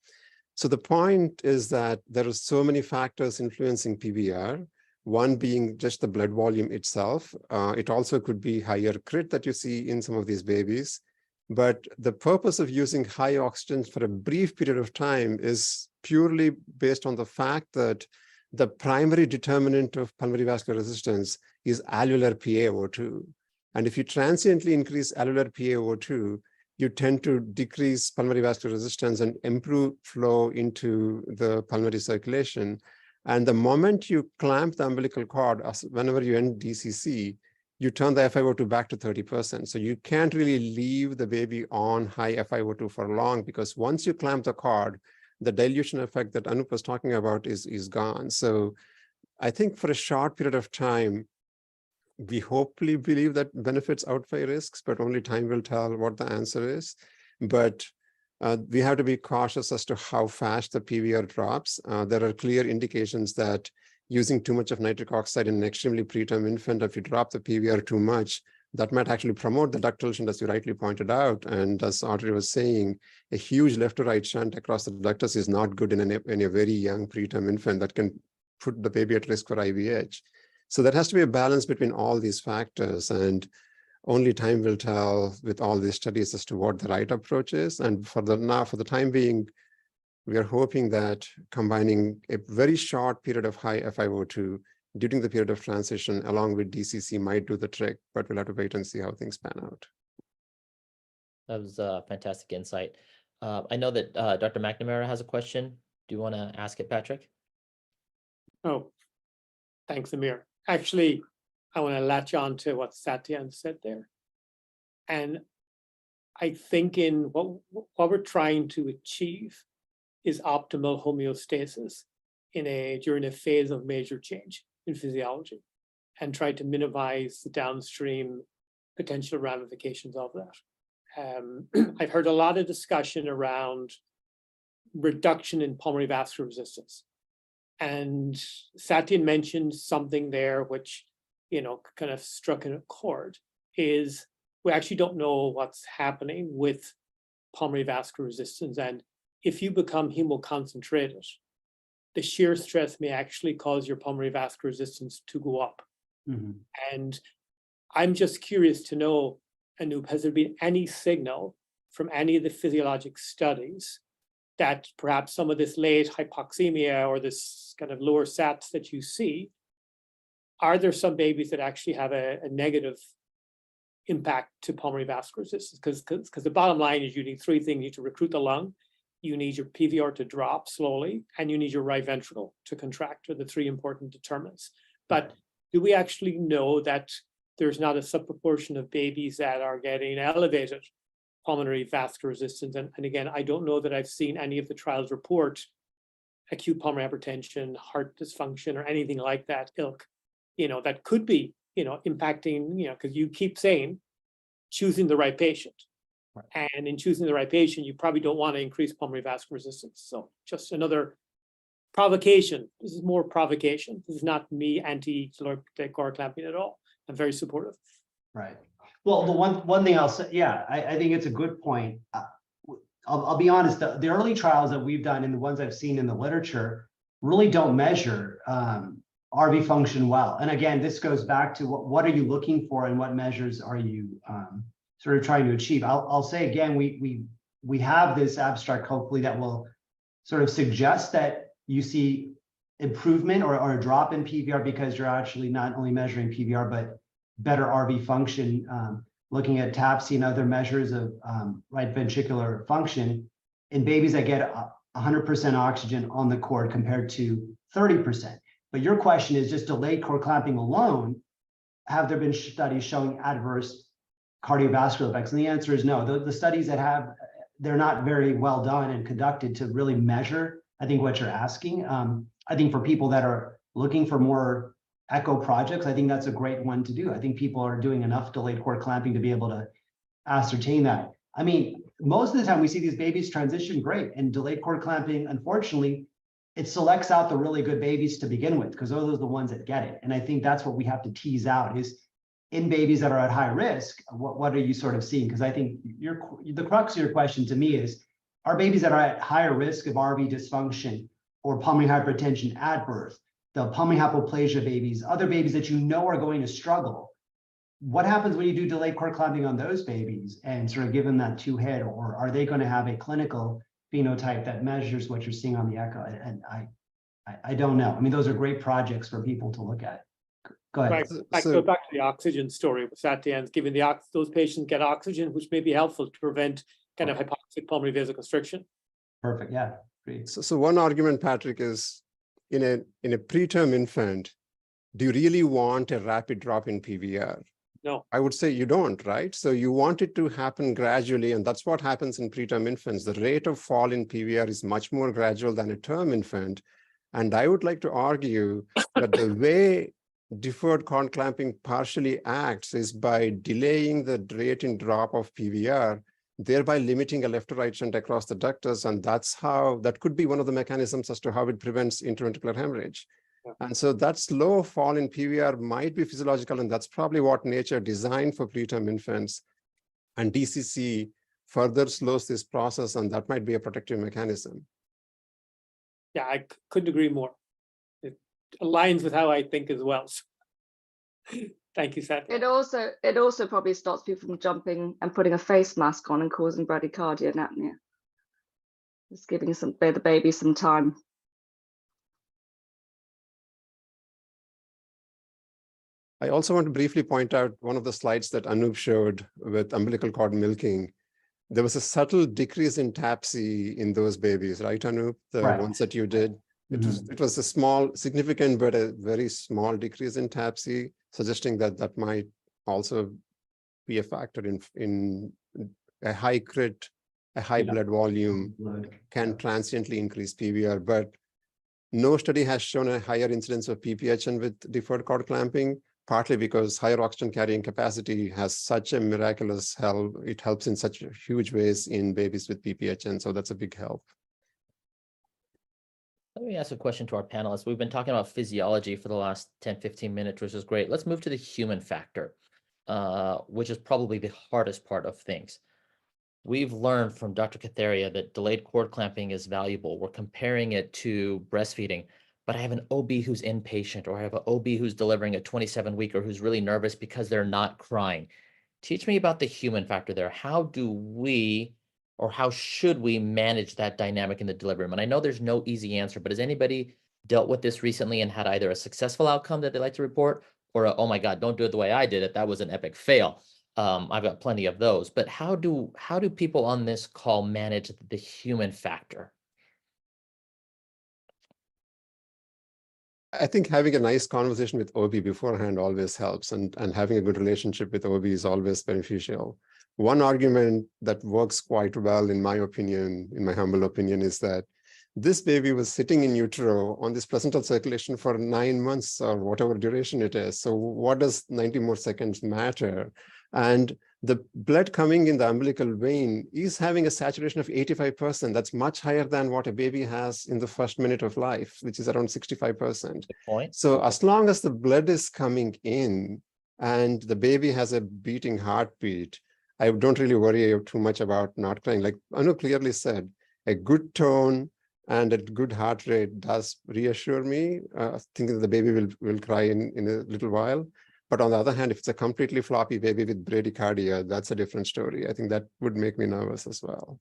Speaker 7: So the point is that there are so many factors influencing PVR, one being just the blood volume itself. It also could be higher crit that you see in some of these babies. But the purpose of using high oxygen for a brief period of time is purely based on the fact that the primary determinant of pulmonary vascular resistance is alveolar PaO2. And if you transiently increase alveolar PaO2, you tend to decrease pulmonary vascular resistance and improve flow into the pulmonary circulation. And the moment you clamp the umbilical cord, whenever you end DCC, you turn the FiO2 back to 30%. So you can't really leave the baby on high FiO2 for long, because once you clamp the cord, the dilution effect that Anup was talking about is gone. So I think for a short period of time, we hopefully believe that benefits outweigh risks, but only time will tell what the answer is. But we have to be cautious as to how fast the PVR drops. There are clear indications that using too much of nitric oxide in an extremely preterm infant, if you drop the PVR too much, that might actually promote the ductal shunt, as you rightly pointed out. And as Audrey was saying, a huge left to right shunt across the ductus is not good in a very young preterm infant that can put the baby at risk for IVH. So there has to be a balance between all these factors, and only time will tell with all these studies as to what the right approach is. And for the time being, we are hoping that combining a very short period of high FiO2 during the period of transition along with DCC might do the trick, but we'll have to wait and see how things pan out.
Speaker 2: That was a fantastic insight. I know that Dr. McNamara has a question. Do you want to ask it, Patrick?
Speaker 1: Oh, thanks, Amir. Actually, I want to latch on to what Satyan said there. And I think in what we're trying to achieve is optimal homeostasis during a phase of major change in physiology, and try to minimize the downstream potential ramifications of that. I've heard a lot of discussion around reduction in pulmonary vascular resistance. And Satyan mentioned something there which, kind of struck a chord, is we actually don't know what's happening with pulmonary vascular resistance. And if you become hemoconcentrated, the shear stress may actually cause your pulmonary vascular resistance to go up. Mm-hmm. And I'm just curious to know, Anup, has there been any signal from any of the physiologic studies that perhaps some of this late hypoxemia or this kind of lower SATs that you see, are there some babies that actually have a negative impact to pulmonary vascular resistance? Because the bottom line is you need three things. You need to recruit the lung, you need your PVR to drop slowly, and you need your right ventricle to contract, are the three important determinants. But do we actually know that there's not a subproportion of babies that are getting elevated pulmonary vascular resistance. And again, I don't know that I've seen any of the trials report acute pulmonary hypertension, heart dysfunction, or anything like that ilk, that could be, impacting, because you keep saying choosing the right patient. Right. And in choosing the right patient, you probably don't want to increase pulmonary vascular resistance. So just another provocation. This is more provocation. This is not me anti-delayed cord clamping at all. I'm very supportive.
Speaker 3: Right. Well, the one thing I'll say, yeah, I think it's a good point. I'll be honest, the early trials that we've done and the ones I've seen in the literature really don't measure RV function well. And again, this goes back to what are you looking for and what measures are you sort of trying to achieve. I'll say again, we have this abstract hopefully that will sort of suggest that you see improvement or a drop in PVR because you're actually not only measuring PVR, but better RV function, looking at TAPSE and other measures of right ventricular function in babies that get 100% oxygen on the cord compared to 30%. But your question is just delayed cord clamping alone, have there been studies showing adverse cardiovascular effects? And the answer is no. The studies that have, they're not very well done and conducted to really measure, I think, what you're asking. I think for people that are looking for more echo projects, I think that's a great one to do. I think people are doing enough delayed cord clamping to be able to ascertain that. I mean, most of the time we see these babies transition great, and delayed cord clamping, unfortunately, it selects out the really good babies to begin with, because those are the ones that get it. And I think that's what we have to tease out is in babies that are at high risk, what are you sort of seeing? Because I think the crux of your question to me is, are babies that are at higher risk of RV dysfunction or pulmonary hypertension at birth, the pulmonary hypoplasia babies, other babies that you know are going to struggle, what happens when you do delayed cord clamping on those babies and sort of give them that two-head, or are they going to have a clinical phenotype that measures what you're seeing on the echo? And I don't know. I mean, those are great projects for people to look at. Go ahead.
Speaker 1: Right. Go back to the oxygen story with Satyan's giving those patients get oxygen, which may be helpful to prevent kind of hypoxic pulmonary vasoconstriction.
Speaker 3: Perfect. Yeah. Great.
Speaker 7: So one argument, Patrick, is in a preterm infant, do you really want a rapid drop in PVR?
Speaker 1: No.
Speaker 7: I would say you don't, right? So you want it to happen gradually, and that's what happens in preterm infants. The rate of fall in PVR is much more gradual than a term infant. And I would like to argue that the way deferred cord clamping partially acts is by delaying the rate in drop of PVR, thereby limiting a left to right shunt across the ductus. And that could be one of the mechanisms as to how it prevents intraventricular hemorrhage. Yeah. And so that slow fall in PVR might be physiological, and that's probably what nature designed for preterm infants. And DCC further slows this process, and that might be a protective mechanism.
Speaker 1: Yeah, I couldn't agree more. It aligns with how I think as well. Thank you, Seth.
Speaker 5: It also probably stops people from jumping and putting a face mask on and causing bradycardia and apnea. Just giving the baby some time.
Speaker 7: I also want to briefly point out one of the slides that Anup showed with umbilical cord milking. There was a subtle decrease in TAPSE in those babies, right, Anup? The ones that you did. It was a small, significant, but a very small decrease in TAPSE, suggesting that might also be a factor in a high crit, a high blood volume can transiently increase PVR, but no study has shown a higher incidence of PPHN with deferred cord clamping, partly because higher oxygen carrying capacity has such a miraculous help. It helps in such huge ways in babies with PPHN, so that's a big help.
Speaker 2: Let me ask a question to our panelists. We've been talking about physiology for the last 10, 15 minutes, which is great. Let's move to the human factor, which is probably the hardest part of things. We've learned from Dr. Katheria that delayed cord clamping is valuable. We're comparing it to breastfeeding, but I have an OB who's inpatient, or I have an OB who's delivering a 27-weeker who's really nervous because they're not crying. Teach me about the human factor there. How do we, or how should we manage that dynamic in the delivery room? And I know there's no easy answer, but has anybody dealt with this recently and had either a successful outcome that they like to report, or a, oh my God, don't do it the way I did it, that was an epic fail? I've got plenty of those, but how do people on this call manage the human factor?
Speaker 7: I think having a nice conversation with OB beforehand always helps, and having a good relationship with OB is always beneficial. One argument that works quite well, in my opinion, in my humble opinion, is that this baby was sitting in utero on this placental circulation for 9 months or whatever duration it is. So what does 90 more seconds matter? And the blood coming in the umbilical vein is having a saturation of 85%. That's much higher than what a baby has in the first minute of life, which is around 65%.
Speaker 2: Good point.
Speaker 7: So as long as the blood is coming in and the baby has a beating heartbeat, I don't really worry too much about not crying. Like Anup clearly said, a good tone and a good heart rate does reassure me, thinking that the baby will cry in a little while. But on the other hand, if it's a completely floppy baby with bradycardia, that's a different story. I think that would make me nervous as well.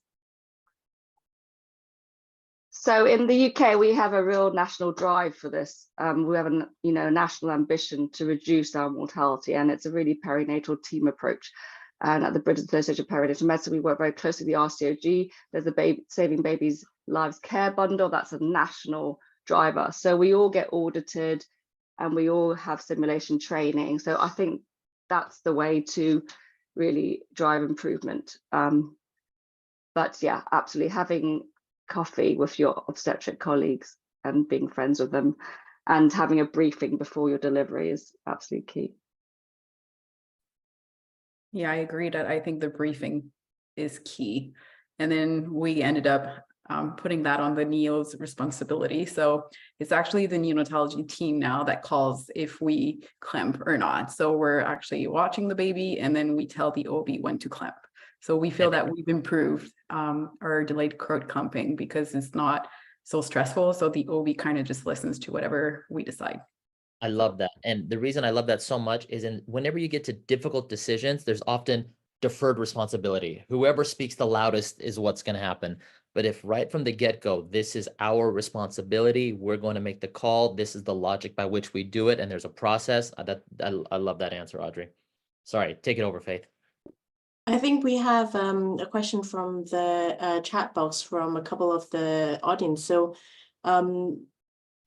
Speaker 5: So in the UK, we have a real national drive for this. We have a national ambition to reduce our mortality, and it's a really perinatal team approach. And at the British Association of Perinatal Medicine, we work very closely with the RCOG. There's a baby Saving Babies Lives Care Bundle. That's a national driver. So we all get audited and we all have simulation training. So I think that's the way to really drive improvement. But yeah, absolutely, having coffee with your obstetric colleagues and being friends with them and having a briefing before your delivery is absolutely key.
Speaker 6: Yeah, I agree that I think the briefing is key. And then we ended up putting that on the neo's responsibility. So it's actually the neonatology team now that calls if we clamp or not. So we're actually watching the baby and then we tell the OB when to clamp. So we feel that we've improved our delayed cord clamping because it's not so stressful. So the OB kind of just listens to whatever we decide.
Speaker 2: I love that. And the reason I love that so much is whenever you get to difficult decisions, there's often deferred responsibility. Whoever speaks the loudest is what's going to happen. But if right from the get-go, this is our responsibility, we're going to make the call, this is the logic by which we do it, and there's a process, I love that answer, Audrey. Sorry, take it over, Faith.
Speaker 4: I think we have a question from the chat box from a couple of the audience. So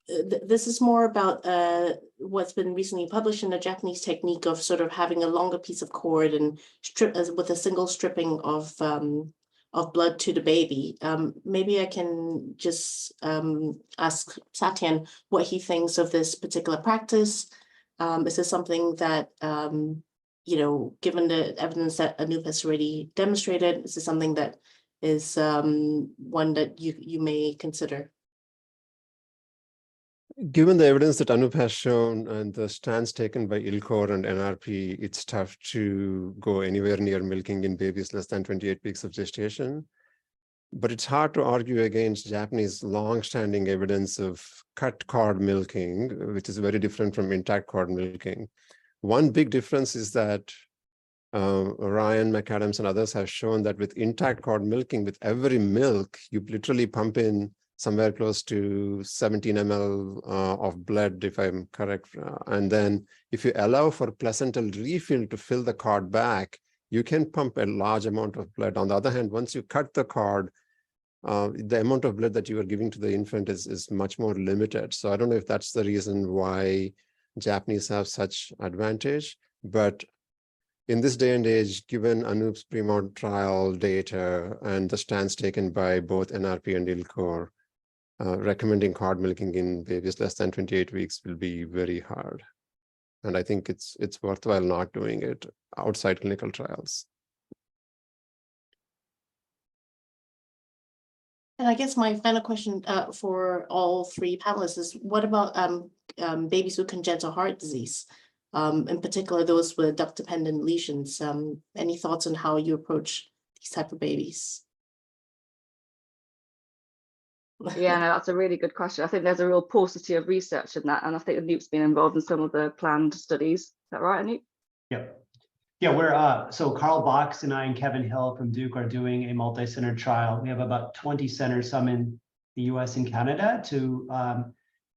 Speaker 4: this is more about what's been recently published in a Japanese technique of sort of having a longer piece of cord and strip with a single stripping of blood to the baby. Maybe I can just ask Satyan what he thinks of this particular practice. Is this something that, given the evidence that Anup has already demonstrated, is this something that is one that you may consider?
Speaker 7: Given the evidence that Anup has shown and the stance taken by ILCOR and NRP, it's tough to go anywhere near milking in babies less than 28 weeks of gestation. But it's hard to argue against Japanese long-standing evidence of cut cord milking, which is very different from intact cord milking. One big difference is that Ryan McAdams and others have shown that with intact cord milking, with every milk, you literally pump in somewhere close to 17 ml of blood, if I'm correct. And then if you allow for placental refill to fill the cord back, you can pump a large amount of blood. On the other hand, once you cut the cord, the amount of blood that you are giving to the infant is much more limited. So I don't know if that's the reason why Japanese have such advantage. But in this day and age, given Anup's pre-mod trial data and the stance taken by both NRP and ILCOR, recommending cord milking in babies less than 28 weeks will be very hard. And I think it's worthwhile not doing it outside clinical trials.
Speaker 4: And I guess my final question for all three panelists is, what about babies with congenital heart disease, in particular those with duct-dependent lesions? Any thoughts on how you approach these type of babies?
Speaker 5: Yeah, no, that's a really good question. I think there's a real paucity of research in that, and I think Anup's been involved in some of the planned studies. Is that right, Anup?
Speaker 3: Yep. Yeah, we're so Carl Box and I and Kevin Hill from Duke are doing a multi-center trial. We have about 20 centers, some in the US and Canada,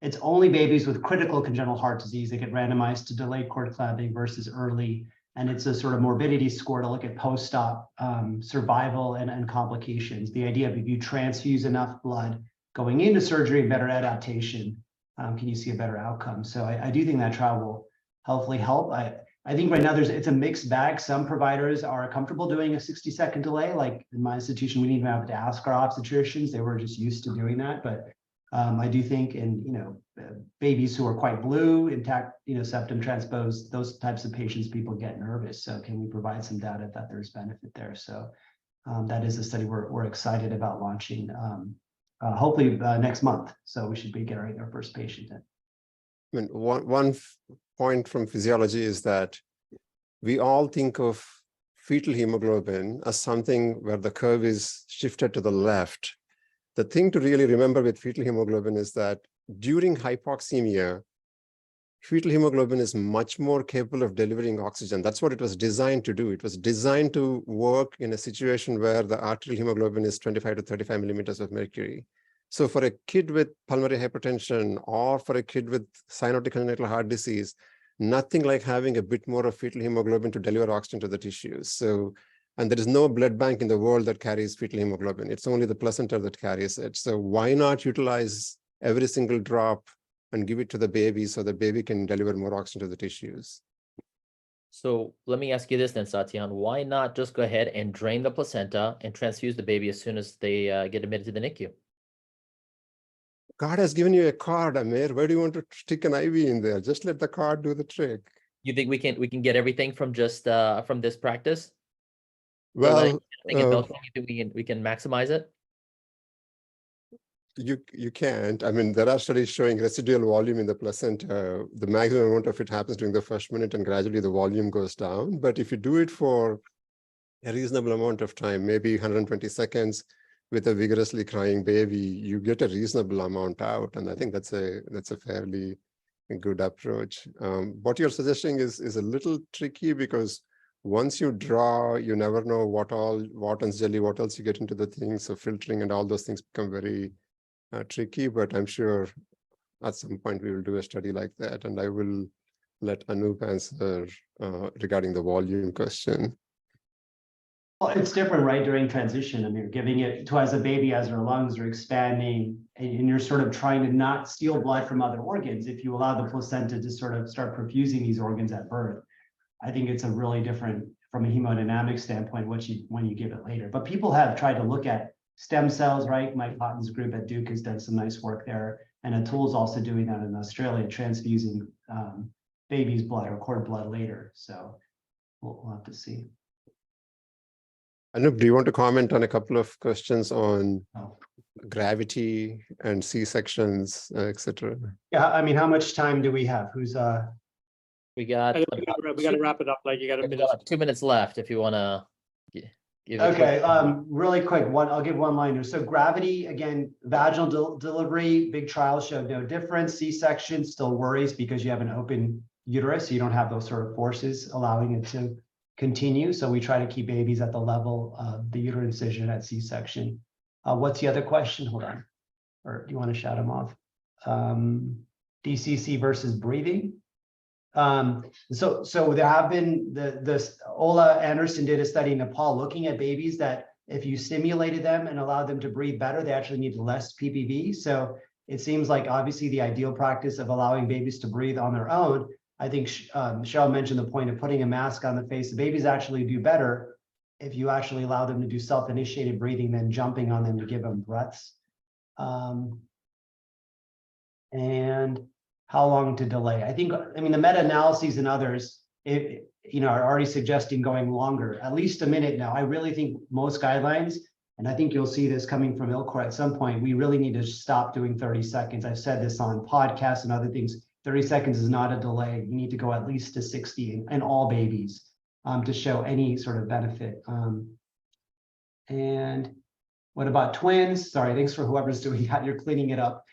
Speaker 3: it's only babies with critical congenital heart disease that get randomized to delayed cord clamping versus early. And it's a sort of morbidity score to look at post-op survival and complications. The idea of if you transfuse enough blood going into surgery, better adaptation, can you see a better outcome? So I do think that trial will hopefully help. I think right now it's a mixed bag. Some providers are comfortable doing a 60-second delay. Like in my institution, we didn't even have to ask our obstetricians; they were just used to doing that. But I do think in babies who are quite blue, intact, septum transposed, those types of patients, people get nervous. So can we provide some data that there's benefit there? So that is a study we're excited about launching. Hopefully next month. So we should be getting our first patient in.
Speaker 7: I mean, one point from physiology is that we all think of fetal hemoglobin as something where the curve is shifted to the left. The thing to really remember with fetal hemoglobin is that during hypoxemia, fetal hemoglobin is much more capable of delivering oxygen. That's what it was designed to do. It was designed to work in a situation where the arterial hemoglobin is 25 to 35 millimeters of mercury. So for a kid with pulmonary hypertension or for a kid with cyanotic congenital heart disease, nothing like having a bit more of fetal hemoglobin to deliver oxygen to the tissues. So, and there is no blood bank in the world that carries fetal hemoglobin. It's only the placenta that carries it. So why not utilize every single drop and give it to the baby so the baby can deliver more oxygen to the tissues?
Speaker 2: So let me ask you this then, Satyan. Why not just go ahead and drain the placenta and transfuse the baby as soon as they get admitted to the NICU?
Speaker 7: God has given you a card, Amir. Where do you want to stick an IV in there? Just let the card do the trick.
Speaker 2: You think we can get everything from just from this practice?
Speaker 7: Well,
Speaker 2: we can maximize it.
Speaker 7: You can't. I mean, there are studies showing residual volume in the placenta. The maximum amount of it happens during the first minute, and gradually the volume goes down. But if you do it for a reasonable amount of time, maybe 120 seconds, with a vigorously crying baby, you get a reasonable amount out, and I think that's a fairly good approach. What you're suggesting is a little tricky because once you draw, you never know what else jelly, what else you get into the thing. So filtering and all those things become very tricky. But I'm sure at some point we will do a study like that, and I will let Anup answer regarding the volume question.
Speaker 3: Well, it's different, right? During transition, I mean, you're giving it to as a baby, as her lungs are expanding, and you're sort of trying to not steal blood from other organs. If you allow the placenta to sort of start perfusing these organs at birth, I think it's a really different, from a hemodynamic standpoint, when you give it later. But people have tried to look at stem cells, right? Mike Cotton's group at Duke has done some nice work there, and Atul's also doing that in Australia, transfusing baby's blood or cord blood later. So we'll have to see.
Speaker 7: Anup, do you want to comment on a couple of questions on gravity and C-sections, etc.?
Speaker 3: Yeah, I mean, how much time do we have? Who's
Speaker 2: We got
Speaker 1: to wrap it up. Like you got a minute.
Speaker 2: 2 minutes left if you want to give.
Speaker 3: Okay, really quick. I'll give one-liner. So gravity, again, vaginal delivery, big trials showed no difference. C-section still worries because you have an open uterus, so you don't have those sort of forces allowing it to continue. So we try to keep babies at the level of the uterine incision at C-section. What's the other question? Hold on. Or do you want to shout them off? DCC versus breathing. So there have been this Ola Anderson did a study in Nepal looking at babies that if you stimulated them and allowed them to breathe better, they actually need less PPV. So it seems like obviously the ideal practice of allowing babies to breathe on their own. I think Cheryl mentioned the point of putting a mask on the face. The babies actually do better if you actually allow them to do self-initiated breathing than jumping on them to give them breaths. And how long to delay? I mean, the meta-analyses and others, are already suggesting going longer, at least a minute now. I really think most guidelines, and I think you'll see this coming from ILCOR at some point, we really need to stop doing 30 seconds. I've said this on podcasts and other things. 30 seconds is not a delay. You need to go at least to 60 in all babies to show any sort of benefit. And what about twins? Sorry, thanks for whoever's doing that. You're cleaning it up.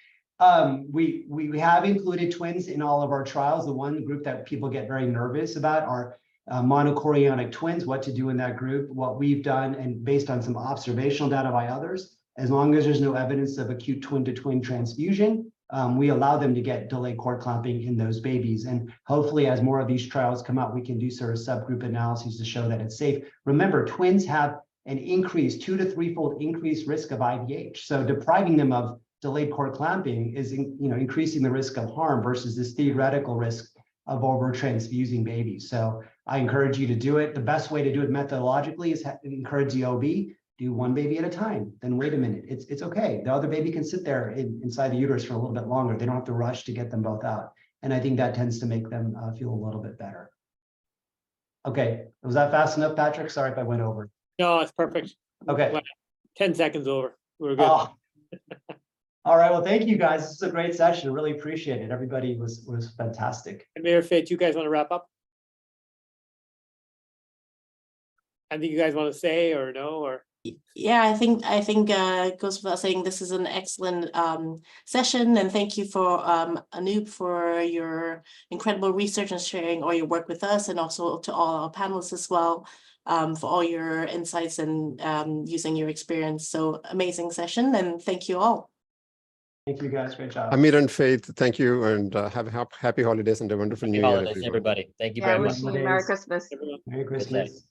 Speaker 3: We have included twins in all of our trials. The one group that people get very nervous about are monochorionic twins, what to do in that group. What we've done, and based on some observational data by others, as long as there's no evidence of acute twin-to-twin transfusion, we allow them to get delayed cord clamping in those babies. And hopefully, as more of these trials come out, we can do sort of subgroup analyses to show that it's safe. Remember, twins have an increased 2 to 3-fold increased risk of IVH. So depriving them of delayed cord clamping is increasing the risk of harm versus this theoretical risk of over-transfusing babies. So I encourage you to do it. The best way to do it methodologically is encourage the OB, do one baby at a time. Then wait a minute, it's okay. The other baby can sit there inside the uterus for a little bit longer. They don't have to rush to get them both out. And I think that tends to make them feel a little bit better. Okay, was that fast enough, Patrick? Sorry if I went over.
Speaker 1: No, it's perfect.
Speaker 3: Okay.
Speaker 1: Well, 10 seconds over. We're good.
Speaker 3: Oh. All right, well, thank you guys. This is a great session. Really appreciate it. Everybody was fantastic.
Speaker 1: Amir, Faith, you guys want to wrap up? Anything you guys want to say or no? Or
Speaker 4: Yeah, I think it goes without saying this is an excellent session, and thank you for Anup for your incredible research and sharing all your work with us, and also to all our panelists as well for all your insights and using your experience. So amazing session, and thank you all.
Speaker 3: Thank you guys. Great job.
Speaker 7: Amir and Faith, thank you, and have happy holidays and a wonderful New Year,
Speaker 2: Holidays, everybody. Thank you very much.
Speaker 5: Wishing you Merry Christmas.
Speaker 1: everyone.
Speaker 3: Merry Christmas.